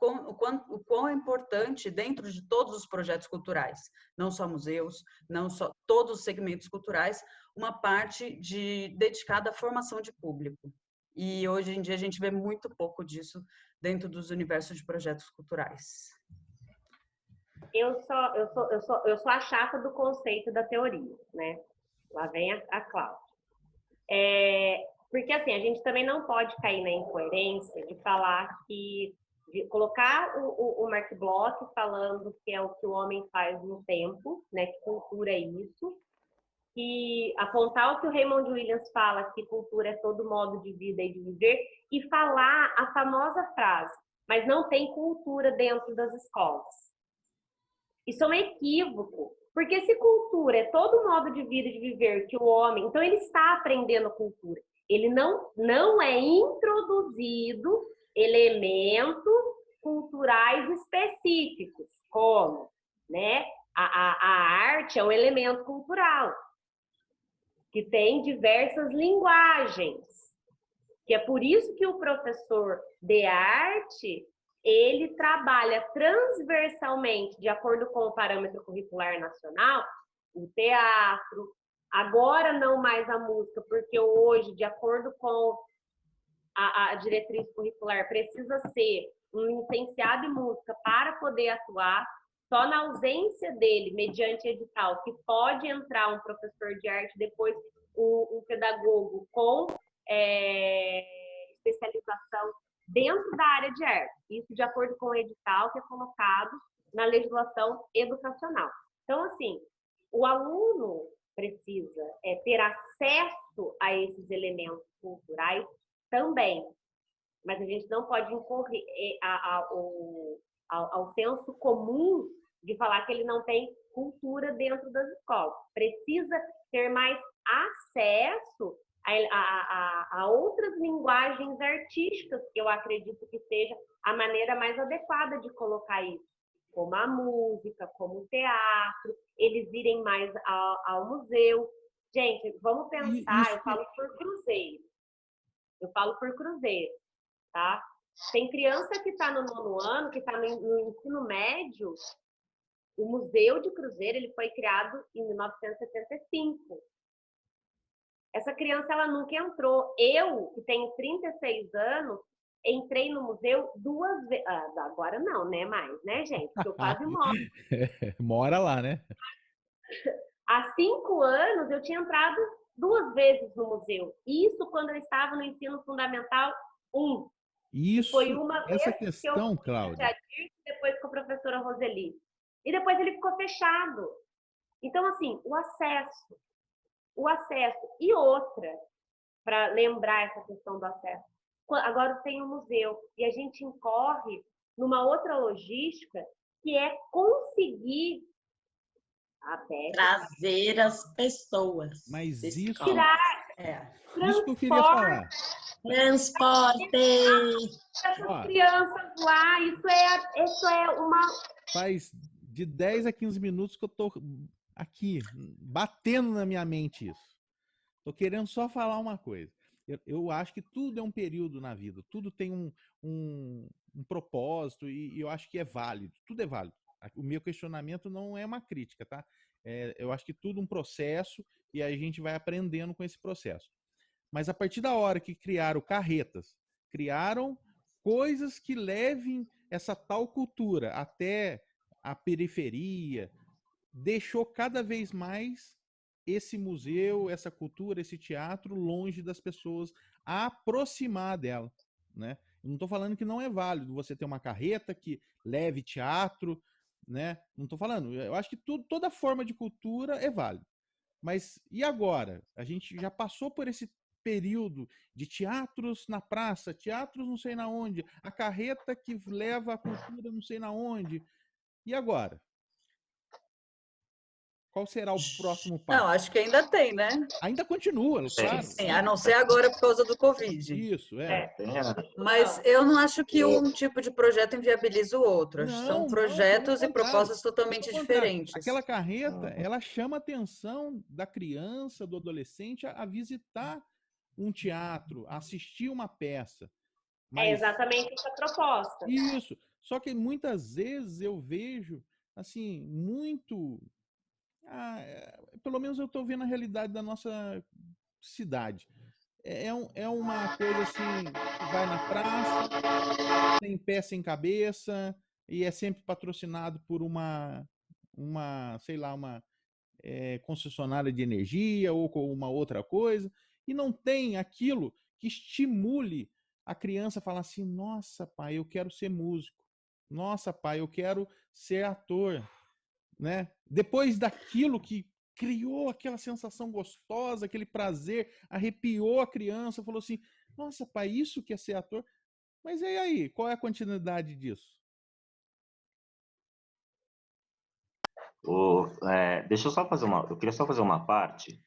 quão é importante dentro de todos os projetos culturais, não só museus, não só todos os segmentos culturais, uma parte dedicada à formação de público. E hoje em dia a gente vê muito pouco disso dentro dos universos de projetos culturais. Eu sou a chata do conceito da teoria, né? Lá vem a Cláudia. Porque, assim, a gente também não pode cair na incoerência de falar de colocar o Mark Bloch falando que é o que o homem faz no tempo, né? Que cultura é isso. E apontar o que o Raymond Williams fala, que cultura é todo modo de vida e de viver, e falar a famosa frase, mas não tem cultura dentro das escolas. Isso é um equívoco, porque se cultura é todo modo de vida e de viver que o homem, então ele está aprendendo cultura. Ele não é introduzido elementos culturais específicos, como, né, a arte é um elemento cultural, que tem diversas linguagens, que é por isso que o professor de arte, ele trabalha transversalmente, de acordo com o parâmetro curricular nacional, o teatro, agora não mais a música, porque hoje, de acordo com a diretriz curricular, precisa ser um licenciado em música para poder atuar. Só na ausência dele, mediante edital, que pode entrar um professor de arte, depois um pedagogo com especialização dentro da área de arte. Isso de acordo com o edital que é colocado na legislação educacional. Então, assim, o aluno precisa ter acesso a esses elementos culturais também, mas a gente não pode incorrer ao senso comum de falar que ele não tem cultura dentro das escolas. Precisa ter mais acesso a outras linguagens artísticas, que eu acredito que seja a maneira mais adequada de colocar isso, como a música, como o teatro, eles irem mais ao museu. Gente, vamos pensar, eu falo por cruzeiro, tá? Tem criança que está no 9º ano, que está no ensino médio. O Museu de Cruzeiro ele foi criado em 1975. Essa criança ela nunca entrou. Eu, que tenho 36 anos, entrei no museu 2 vezes. Agora não, né? Mais, né, gente? Porque eu quase moro. Mora lá, né? Há 5 anos eu tinha entrado 2 vezes no museu. Isso quando eu estava no ensino fundamental 1. Isso, foi uma essa vez questão, que eu Cláudia. depois com a professora Roseli. E depois ele ficou fechado. Então, assim, o acesso. E outra, para lembrar essa questão do acesso. Agora tem um museu e a gente incorre numa outra logística que é conseguir trazer as pessoas. Mas isso, isso que eu queria falar. Transporte. Essas crianças lá, isso é uma... Faz de 10 a 15 minutos que eu tô aqui, batendo na minha mente isso. Tô querendo só falar uma coisa. Eu acho que tudo é um período na vida, tudo tem um propósito e eu acho que é válido, tudo é válido. O meu questionamento não é uma crítica, tá? Eu acho que tudo é um processo e a gente vai aprendendo com esse processo. Mas a partir da hora que criaram carretas, criaram coisas que levem essa tal cultura até a periferia, deixou cada vez mais esse museu, essa cultura, esse teatro longe das pessoas, a aproximar dela, né? Eu não estou falando que não é válido você ter uma carreta que leve teatro, né? Não estou falando. Eu acho que toda forma de cultura é válida. Mas e agora? A gente já passou por esse período de teatros na praça, teatros não sei na onde, a carreta que leva a cultura não sei na onde. E agora? Qual será o próximo passo? Não, acho que ainda tem, né? Ainda continua, claro. Sim, a não ser agora por causa do Covid. Isso, Mas eu não acho que um tipo de projeto inviabiliza o outro. Acho que são projetos e propostas totalmente diferentes. Aquela carreta, ela chama a atenção da criança, do adolescente a visitar um teatro, a assistir uma peça. É exatamente essa proposta. Isso. Só que muitas vezes eu vejo, assim, muito... pelo menos eu estou vendo a realidade da nossa cidade. É uma coisa assim, vai na praça, sem pé, sem cabeça, e é sempre patrocinado por uma sei lá, uma concessionária de energia ou com uma outra coisa, e não tem aquilo que estimule a criança a falar assim, nossa, pai, eu quero ser músico. Nossa, pai, eu quero ser ator. Né? Depois daquilo que criou aquela sensação gostosa, aquele prazer, arrepiou a criança, falou assim, nossa, pai, isso que é ser ator? Mas e aí, qual é a continuidade disso? Deixa eu só fazer eu queria só fazer uma parte.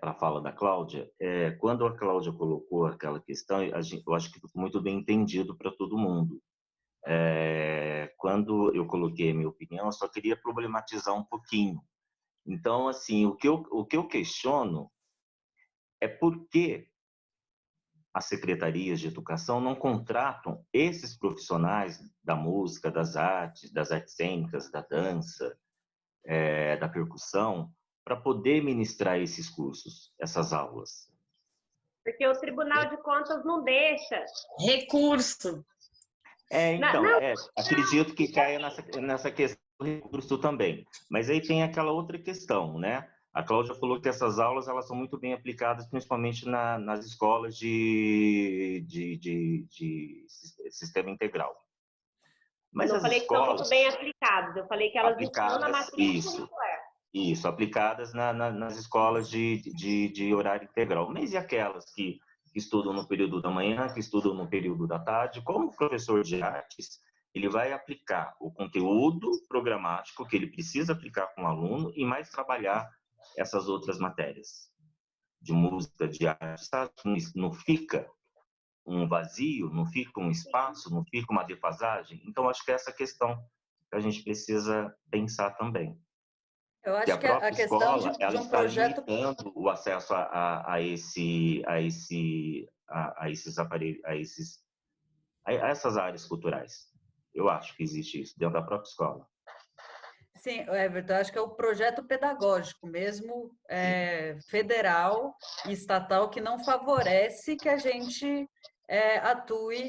para a fala da Cláudia, quando a Cláudia colocou aquela questão, eu acho que ficou muito bem entendido para todo mundo. Quando eu coloquei a minha opinião, eu só queria problematizar um pouquinho. Então, assim, o que eu questiono é por que as secretarias de educação não contratam esses profissionais da música, das artes cênicas, da dança, da percussão, para poder ministrar esses cursos, essas aulas. Porque o Tribunal de Contas não deixa. Recurso. Então, acredito que caia nessa questão do recurso também. Mas aí tem aquela outra questão, né? A Cláudia falou que essas aulas elas são muito bem aplicadas, principalmente nas escolas de sistema integral. Mas eu não as falei escolas, que são muito bem aplicadas, eu falei que elas estão na matrícula curricular. Isso, aplicadas nas escolas de horário integral. Mas e aquelas que estudam no período da manhã, que estudam no período da tarde? Como o professor de artes, ele vai aplicar o conteúdo programático que ele precisa aplicar com o aluno e mais trabalhar essas outras matérias de música, de arte, sabe? Não fica um vazio, não fica um espaço, não fica uma defasagem. Então, acho que é essa questão que a gente precisa pensar também. Eu acho Que a que a própria questão escola ela de um está projeto... limitando o acesso a essas áreas culturais. Eu acho que existe isso dentro da própria escola. Sim, Everton, acho que é o projeto pedagógico mesmo, federal e estatal, que não favorece que a gente atue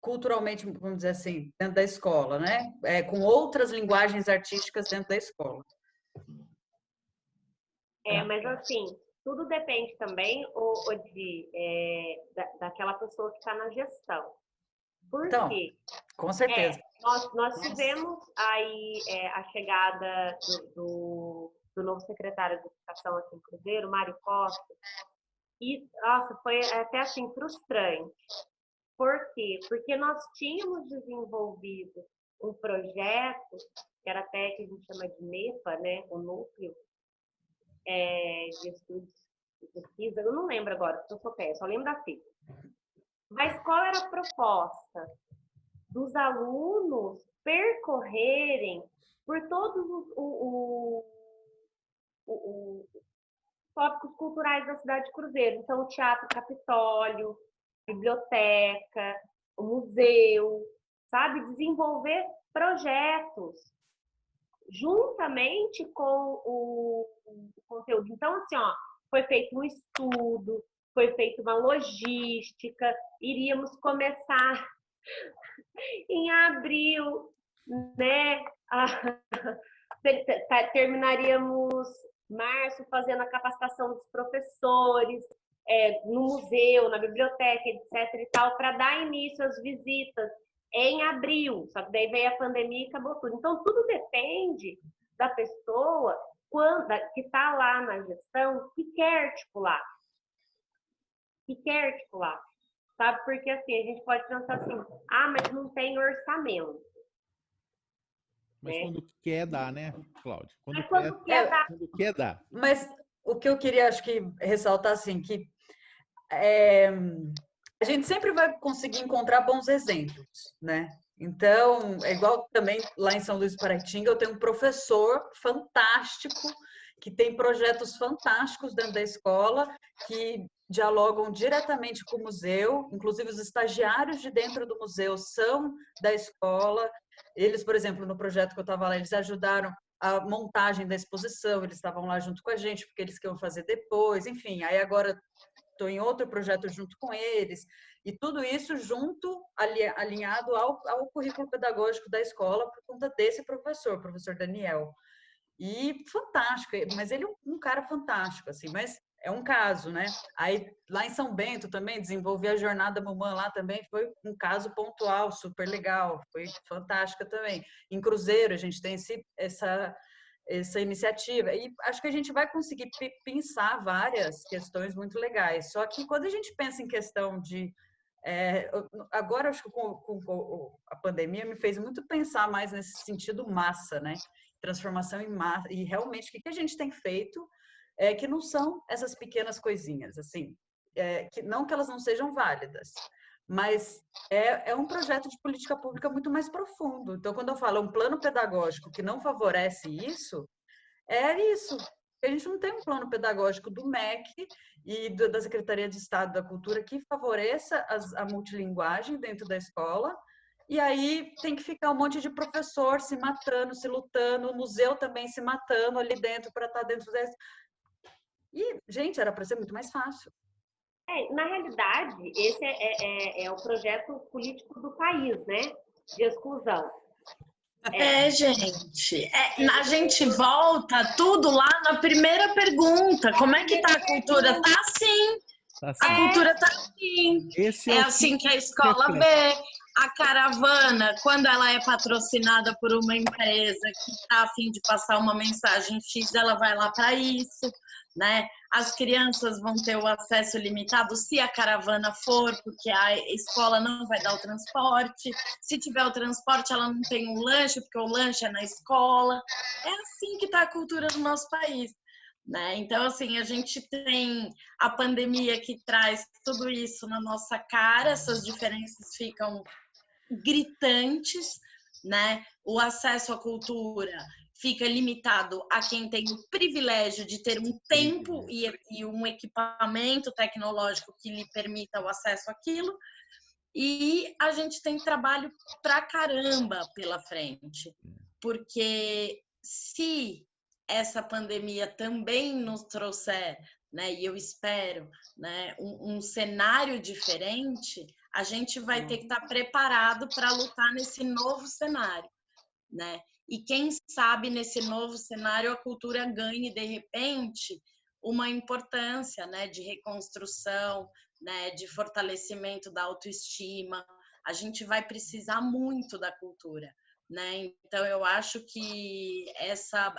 culturalmente, vamos dizer assim, dentro da escola, né? Com outras linguagens artísticas dentro da escola. Mas assim, tudo depende também daquela pessoa que está na gestão. Por Então, quê? Com certeza. Nós tivemos aí a chegada do novo secretário de Educação aqui em Cruzeiro, Mário Costa, e, nossa, foi até assim frustrante. Por quê? Porque nós tínhamos desenvolvido um projeto, que era até que a gente chama de NEPA, né? O Núcleo de Estudos e Pesquisa, eu não lembro agora, porque eu sou péssima, só lembro da sigla. Mas qual era a proposta? Dos alunos percorrerem por todos os tópicos culturais da cidade de Cruzeiro. Então, o Teatro Capitólio, a biblioteca, o museu, sabe? Desenvolver projetos juntamente com o conteúdo. Então, assim, foi feito um estudo, foi feita uma logística, iríamos começar em abril, né? Terminaríamos março fazendo a capacitação dos professores no museu, na biblioteca, etc. e tal, para dar início às visitas em abril. Só que daí veio a pandemia e acabou tudo. Então, tudo depende da pessoa que está lá na gestão que quer articular. Sabe? Porque assim, a gente pode pensar assim, mas não tem orçamento. Mas quando quer dar, né, Cláudia? Quando quer dar. Mas o que eu queria, acho que, ressaltar, assim, que a gente sempre vai conseguir encontrar bons exemplos, né? Então, é igual também lá em São Luís do Paraitinga, eu tenho um professor fantástico, que tem projetos fantásticos dentro da escola, que dialogam diretamente com o museu, inclusive os estagiários de dentro do museu são da escola. Eles, por exemplo, no projeto que eu estava lá, eles ajudaram a montagem da exposição, eles estavam lá junto com a gente, porque eles queriam fazer depois, enfim. Aí agora estou em outro projeto junto com eles, e tudo isso junto, alinhado ao currículo pedagógico da escola, por conta desse professor, o professor Daniel. E fantástico, mas ele é um cara fantástico, assim, mas é um caso, né? Aí, lá em São Bento também, desenvolvi a Jornada Mamã lá também, foi um caso pontual, super legal, foi fantástica também. Em Cruzeiro, a gente tem essa iniciativa, e acho que a gente vai conseguir pensar várias questões muito legais, só que quando a gente pensa em questão de... agora, acho que com a pandemia me fez muito pensar mais nesse sentido massa, né? Transformação em massa, e realmente o que a gente tem feito que não são essas pequenas coisinhas, assim, que não que elas não sejam válidas, mas é um projeto de política pública muito mais profundo. Então, quando eu falo um plano pedagógico que não favorece isso, é isso. A gente não tem um plano pedagógico do MEC e da Secretaria de Estado da Cultura que favoreça a multilinguagem dentro da escola, e aí tem que ficar um monte de professor se matando, se lutando, o museu também se matando ali dentro para estar dentro desse... E, gente, era para ser muito mais fácil. Na realidade, esse é o projeto político do país, né? De exclusão. Gente, a gente volta tudo lá na primeira pergunta. Como é que tá a cultura? Tá assim. A cultura tá assim. É assim que a escola vê. A caravana, quando ela é patrocinada por uma empresa que está a fim de passar uma mensagem X, ela vai lá para isso, né? As crianças vão ter o acesso limitado se a caravana for, porque a escola não vai dar o transporte. Se tiver o transporte, ela não tem um lanche, porque o lanche é na escola. É assim que está a cultura do nosso país. Né? Então, assim, a gente tem a pandemia que traz tudo isso na nossa cara, essas diferenças ficam gritantes, né? O acesso à cultura fica limitado a quem tem o privilégio de ter um tempo e um equipamento tecnológico que lhe permita o acesso àquilo, e a gente tem trabalho pra caramba pela frente, porque se essa pandemia também nos trouxer, né, e eu espero, né, um cenário diferente, a gente vai ter que estar preparado para lutar nesse novo cenário, né? E quem sabe nesse novo cenário a cultura ganhe, de repente, uma importância, né, de reconstrução, né, de fortalecimento da autoestima. A gente vai precisar muito da cultura, né? Então, eu acho que essa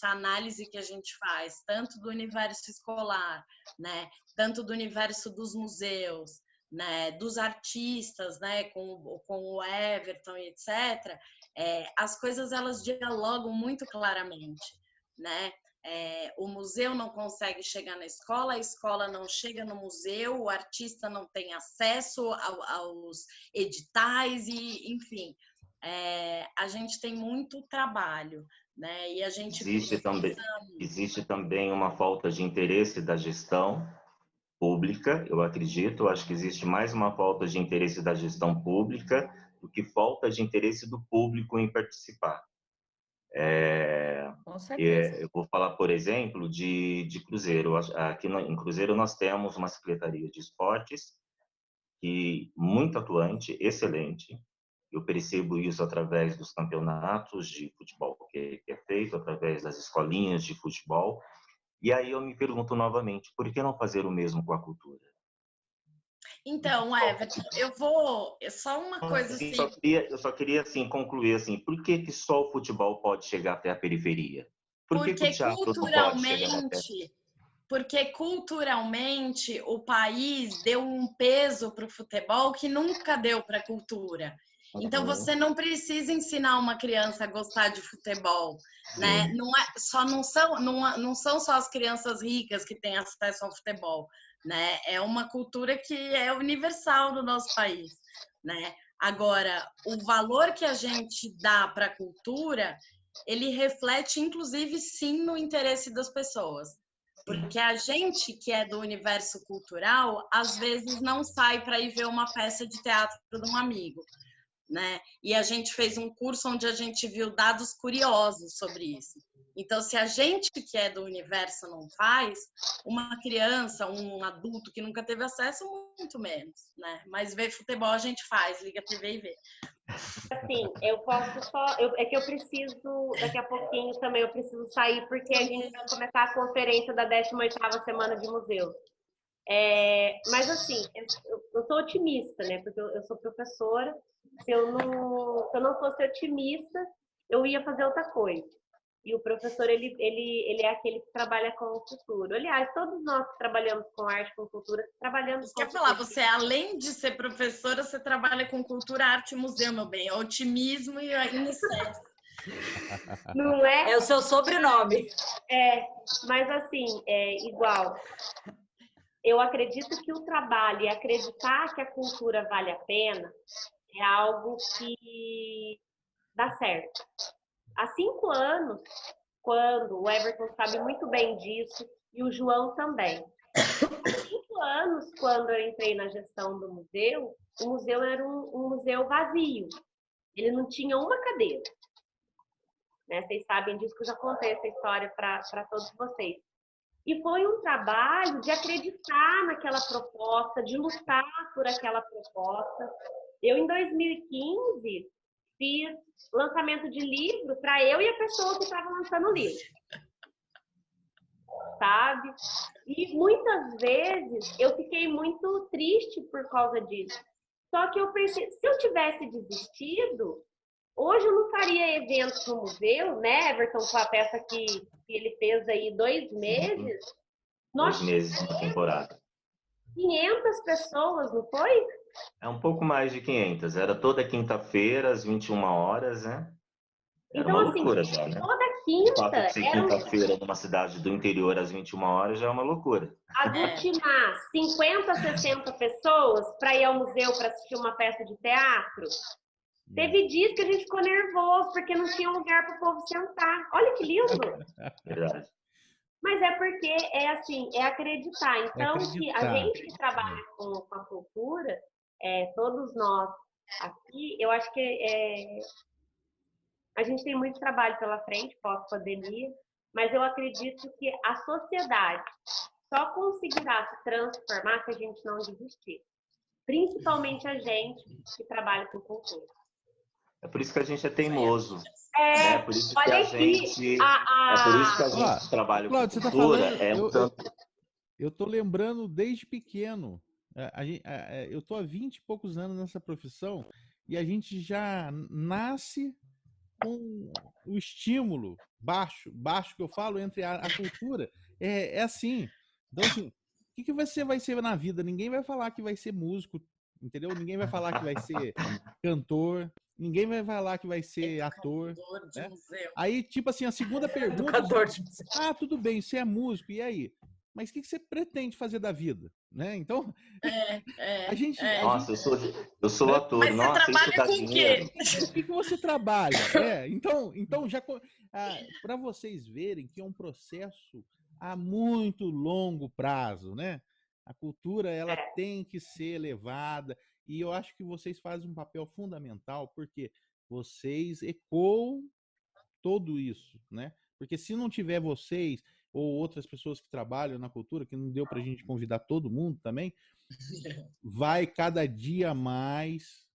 análise que a gente faz, tanto do universo escolar, né, tanto do universo dos museus, né, dos artistas, né, com o Everton, etc., as coisas elas dialogam muito claramente, né? O museu não consegue chegar na escola, a escola não chega no museu, o artista não tem acesso aos editais, e, enfim, a gente tem muito trabalho, né? E a gente existe também uma falta de interesse da gestão pública, eu acredito. Eu acho que existe mais uma falta de interesse da gestão pública do que falta de interesse do público em participar. Com certeza. Eu vou falar, por exemplo, de Cruzeiro. Aqui em Cruzeiro nós temos uma secretaria de esportes que muito atuante, excelente. Eu percebo isso através dos campeonatos de futebol que é feito, através das escolinhas de futebol. E aí eu me pergunto novamente, por que não fazer o mesmo com a cultura? Então, Everton, só uma coisa assim... Eu só queria assim, concluir assim, por que só o futebol pode chegar até a periferia? Porque o teatro não pode chegar até... Porque culturalmente o país deu um peso para o futebol que nunca deu para a cultura. Então, você não precisa ensinar uma criança a gostar de futebol, né? Não são só as crianças ricas que têm acesso ao futebol, né? É uma cultura que é universal no nosso país, né? Agora, o valor que a gente dá para a cultura, ele reflete, inclusive, sim, no interesse das pessoas. Porque a gente que é do universo cultural, às vezes não sai para ir ver uma peça de teatro de um amigo, né? E a gente fez um curso onde a gente viu dados curiosos sobre isso. Então, se a gente que é do universo não faz, uma criança, um adulto que nunca teve acesso, muito menos, né? Mas ver futebol a gente faz, liga a TV e vê. Assim, eu posso só... é que eu preciso, daqui a pouquinho também, eu preciso sair, porque a gente vai começar a conferência da 18ª Semana de Museus. Mas, assim, eu sou otimista, né? Porque eu sou professora. Se eu não fosse otimista, eu ia fazer outra coisa. E o professor, ele é aquele que trabalha com o futuro. Aliás, todos nós que trabalhamos com arte, com cultura, trabalhamos com... Quer falar, você, além de ser professora, você trabalha com cultura, arte e museu, meu bem. Otimismo e iniciativa. Não é? É o seu sobrenome. Mas assim, igual. Eu acredito que o trabalho e acreditar que a cultura vale a pena é algo que dá certo. Há 5 anos, quando o Everton sabe muito bem disso, e o João também. Há 5 anos, quando eu entrei na gestão do museu, o museu era um museu vazio. Ele não tinha uma cadeira. Né? Vocês sabem disso, que eu já contei essa história para todos vocês. E foi um trabalho de acreditar naquela proposta, de lutar por aquela proposta. Eu, em 2015, fiz lançamento de livro para eu e a pessoa que estava lançando o livro. Sabe? E muitas vezes eu fiquei muito triste por causa disso. Só que eu pensei, se eu tivesse desistido, hoje eu não faria eventos no museu, né, Everton, com a peça que ele fez aí 2 meses. Nós 2 meses na temporada. 500 pessoas, não foi? É um pouco mais de 500. Era toda quinta-feira, às 21 horas, né? Era Então, uma assim, loucura já, né? toda O quinta fato de ser era quinta-feira numa cidade do interior às 21 horas já é uma loucura. aglutinar 50, 60 pessoas para ir ao museu para assistir uma peça de teatro. Teve dias que a gente ficou nervoso porque não tinha lugar para o povo sentar. Olha que lindo! Verdade. Mas é porque é assim, é acreditar. Então, que a gente que trabalha com a cultura, todos nós aqui, eu acho que a gente tem muito trabalho pela frente, pós-pandemia, mas eu acredito que a sociedade só conseguirá se transformar se a gente não desistir. Principalmente a gente que trabalha com cultura. É por isso que a gente é teimoso. É por isso que olha a aqui, gente, é por isso que a gente trabalha Cláudio, com você tá cultura. falando, eu tô lembrando desde pequeno. Eu tô há 20 e poucos anos nessa profissão e a gente já nasce com o estímulo baixo que eu falo entre a cultura. É assim. Então, assim, o que você vai ser na vida? Ninguém vai falar que vai ser músico, entendeu? Ninguém vai falar que vai ser cantor, ninguém vai falar que vai ser ator. Né? Aí, tipo assim, a segunda pergunta... tudo bem, você é músico, e aí? Mas o que você pretende fazer da vida? Né? Então, a gente... Nossa, eu sou ator, mas nossa, você trabalha com dinheiro. o que você trabalha? Então já para vocês verem que é um processo a muito longo prazo, né? A cultura ela tem que ser elevada e eu acho que vocês fazem um papel fundamental porque vocês ecoam tudo isso, né? Porque se não tiver vocês ou outras pessoas que trabalham na cultura, que não deu para a gente convidar todo mundo também, vai cada dia mais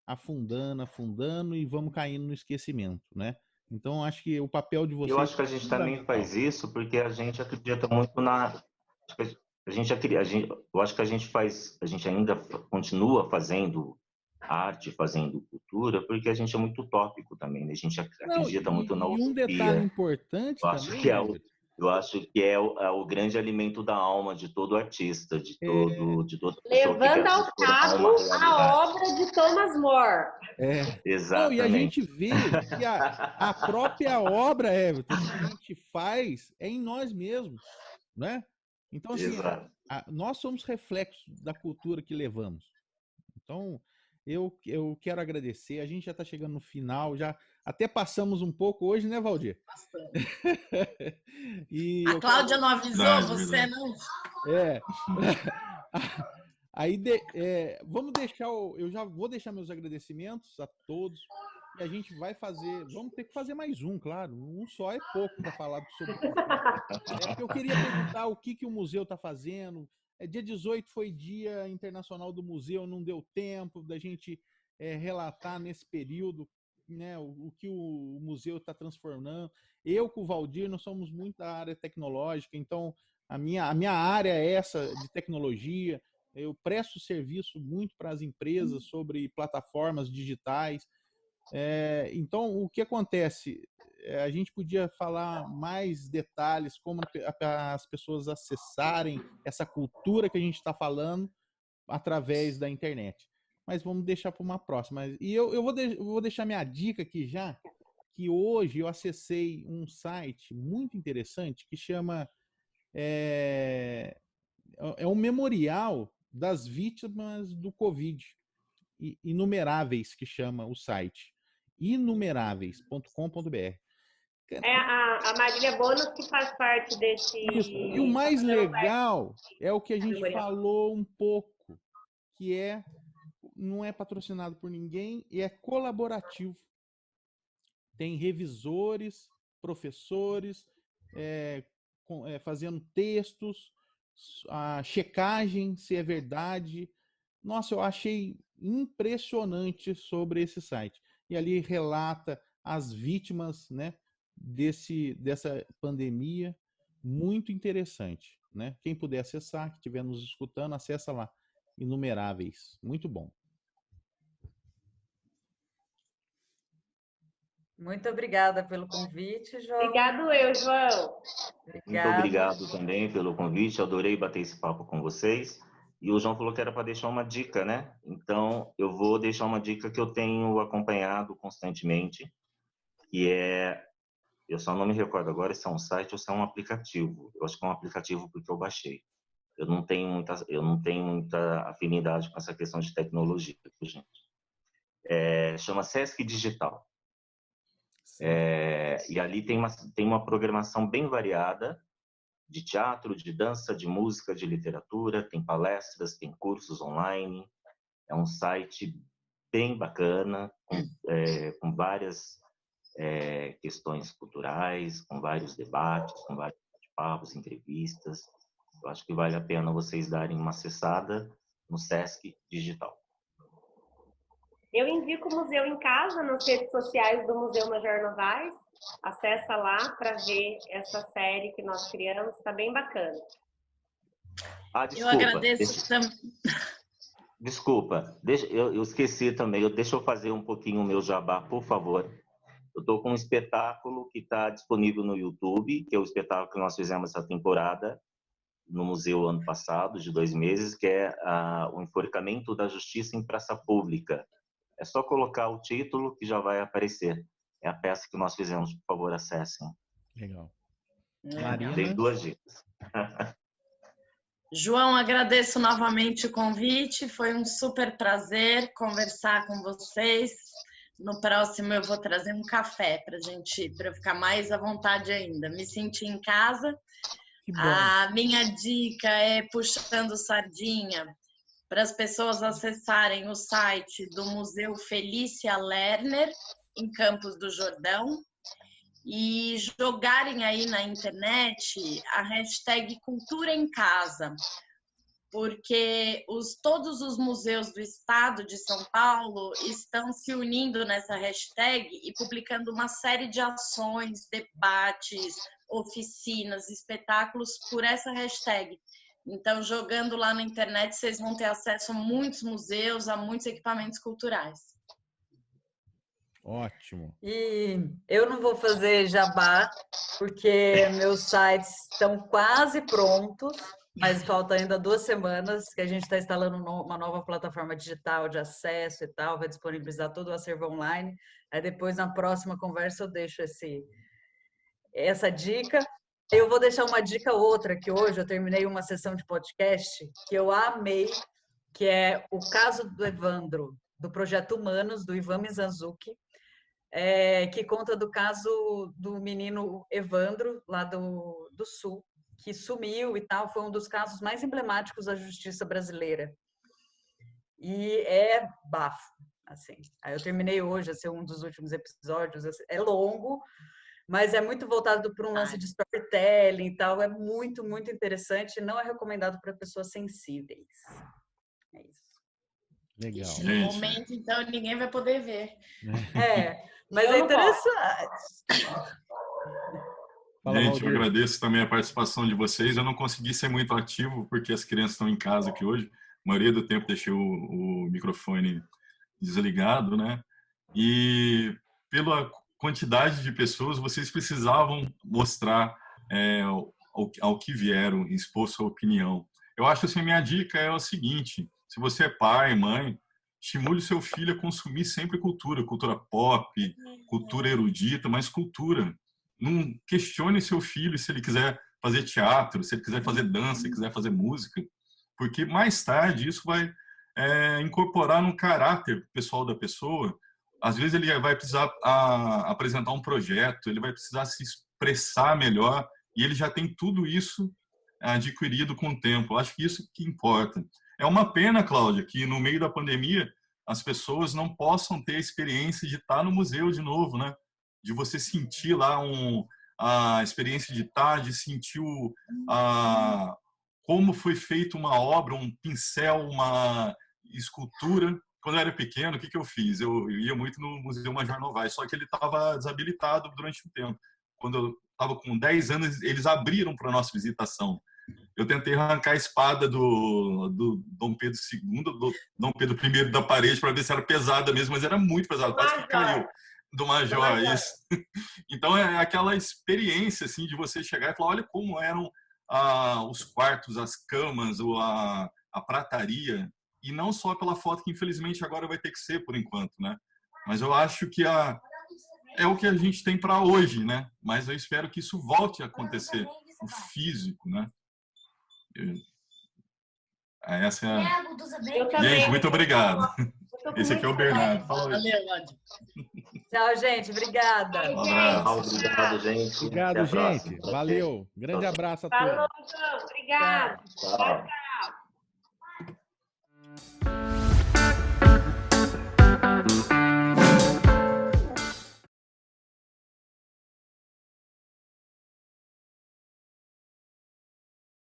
afundando e vamos caindo no esquecimento, né? Então acho que o papel de vocês... Eu acho que a gente também faz isso porque a gente acredita muito na... eu acho que a gente ainda continua fazendo arte, fazendo cultura, porque a gente é muito utópico também, né? A gente acredita muito na utopia. Um detalhe importante eu acho que é o grande alimento da alma de todo artista, de toda pessoa levando ao cabo a obra de Thomas More. Exatamente. E a gente vê que a própria obra, Everton, que a gente faz é em nós mesmos, né? Então, assim, nós somos reflexos da cultura que levamos. Então, eu quero agradecer. A gente já está chegando no final, já até passamos um pouco hoje, né, Valdir? Bastante. A Cláudia não avisou, você não? Aí, vamos deixar eu já vou deixar meus agradecimentos a todos e a gente vai fazer, vamos ter que fazer mais um, claro, um só é pouco para falar sobre isso. Eu queria perguntar o que o museu está fazendo. Dia 18 foi Dia Internacional do Museu, não deu tempo da gente relatar nesse período, né, o que o museu está transformando. Eu com o Valdir, nós somos muito da área tecnológica, então a minha área é essa de tecnologia. Eu presto serviço muito para as empresas sobre plataformas digitais. Então, o que acontece? A gente podia falar mais detalhes, como as pessoas acessarem essa cultura que a gente está falando através da internet. Mas vamos deixar para uma próxima. E eu vou deixar minha dica aqui já, que hoje eu acessei um site muito interessante que chama é um memorial das vítimas do Covid, inumeráveis que chama o site, inumeráveis.com.br. É a Marília Bonos que faz parte desse. Isso. E o mais legal é o que a gente falou um pouco, que não é patrocinado por ninguém e é colaborativo. Tem revisores, professores fazendo textos, a checagem se é verdade. Nossa, eu achei impressionante sobre esse site. E ali relata as vítimas, né, dessa pandemia, muito interessante, né? Quem puder acessar, que estiver nos escutando, acessa lá, Inumeráveis, muito bom. Muito obrigada pelo convite, João. Obrigado eu, João. Muito obrigado também pelo convite, adorei bater esse papo com vocês. E o João falou que era para deixar uma dica, né? Então, eu vou deixar uma dica que eu tenho acompanhado constantemente, que eu só não me recordo agora se é um site ou se é um aplicativo. Eu acho que é um aplicativo porque eu baixei. Eu não tenho muita afinidade com essa questão de tecnologia, gente. Chama Sesc Digital. E ali tem uma programação bem variada, de teatro, de dança, de música, de literatura, tem palestras, tem cursos online. É um site bem bacana, com várias questões culturais, com vários debates, com vários papos, entrevistas. Eu acho que vale a pena vocês darem uma acessada no Sesc Digital. Eu indico o Museu em Casa nas redes sociais do Museu Major Novaes. Acessa lá para ver essa série que nós criamos, está bem bacana. Desculpa. Eu agradeço também. Desculpa, eu esqueci também. Deixa eu fazer um pouquinho o meu jabá, por favor. Eu estou com um espetáculo que está disponível no YouTube, que é o espetáculo que nós fizemos essa temporada no museu ano passado, de 2 meses, que é o Enforcamento da Justiça em Praça Pública. É só colocar o título que já vai aparecer. É a peça que nós fizemos, por favor, acessem. Legal. Marina? Tem 2 dicas. João, agradeço novamente o convite, foi um super prazer conversar com vocês. No próximo eu vou trazer um café para eu ficar mais à vontade ainda, me sentir em casa. A minha dica é puxando sardinha para as pessoas acessarem o site do Museu Felícia Lerner, em Campos do Jordão, e jogarem aí na internet a hashtag Cultura em Casa, porque todos os museus do estado de São Paulo estão se unindo nessa hashtag e publicando uma série de ações, debates, oficinas, espetáculos por essa hashtag. Então, jogando lá na internet, vocês vão ter acesso a muitos museus, a muitos equipamentos culturais. Ótimo. E eu não vou fazer jabá, porque meus sites estão quase prontos, mas falta ainda 2 semanas que a gente está instalando uma nova plataforma digital de acesso e tal, vai disponibilizar todo o acervo online. Aí depois, na próxima conversa, eu deixo essa dica. Eu vou deixar uma dica outra, que hoje eu terminei uma sessão de podcast que eu amei, que é o caso do Evandro, do Projeto Humanos, do Ivan Mizanzuki, que conta do caso do menino Evandro, lá do Sul, que sumiu e tal, foi um dos casos mais emblemáticos da justiça brasileira. E é bafo, assim. Aí eu terminei hoje, esse é um dos últimos episódios, é longo, mas é muito voltado para um lance de storytelling e tal, é muito, muito interessante, não é recomendado para pessoas sensíveis. É isso. Legal. No momento, então, ninguém vai poder ver. Mas é interessante. Gente, eu agradeço também a participação de vocês. Eu não consegui ser muito ativo porque as crianças estão em casa aqui hoje. A maioria do tempo deixei o microfone desligado, né? E pela quantidade de pessoas, vocês precisavam mostrar ao que vieram, expor sua opinião. Eu acho assim, minha dica é o seguinte: se você é pai, mãe, estimule o seu filho a consumir sempre cultura, cultura pop, cultura erudita, mas cultura. Não questione seu filho se ele quiser fazer teatro, se ele quiser fazer dança, se ele quiser fazer música, porque mais tarde isso vai incorporar no caráter pessoal da pessoa. Às vezes ele vai precisar apresentar um projeto, ele vai precisar se expressar melhor, e ele já tem tudo isso adquirido com o tempo. Eu acho que isso que importa. É uma pena, Cláudia, que no meio da pandemia as pessoas não possam ter a experiência de estar no museu de novo, né? De você sentir lá a experiência de estar, de sentir como foi feita uma obra, um pincel, uma escultura. Quando eu era pequeno, o que eu fiz? Eu ia muito no Museu Major Novaes, só que ele estava desabilitado durante um tempo. Quando eu estava com 10 anos, eles abriram para a nossa visitação. Eu tentei arrancar a espada do Dom Pedro II, do Dom Pedro I da parede, para ver se era pesada mesmo, mas era muito pesada, quase que caiu. Do Major, isso. Então é aquela experiência assim, de você chegar e falar, olha como eram os quartos, as camas, a prataria, e não só pela foto que infelizmente agora vai ter que ser por enquanto, né? Mas eu acho que é o que a gente tem para hoje, né? Mas eu espero que isso volte a acontecer, o físico, né? Essa é a... Gente, muito obrigado. Esse aqui é o Bernardo. Valeu, Lodi. Tchau, gente. Obrigada. Um abraço. Obrigado, gente. Obrigado, gente. Valeu. Grande abraço a todos. Falou, João. Obrigada. Tchau.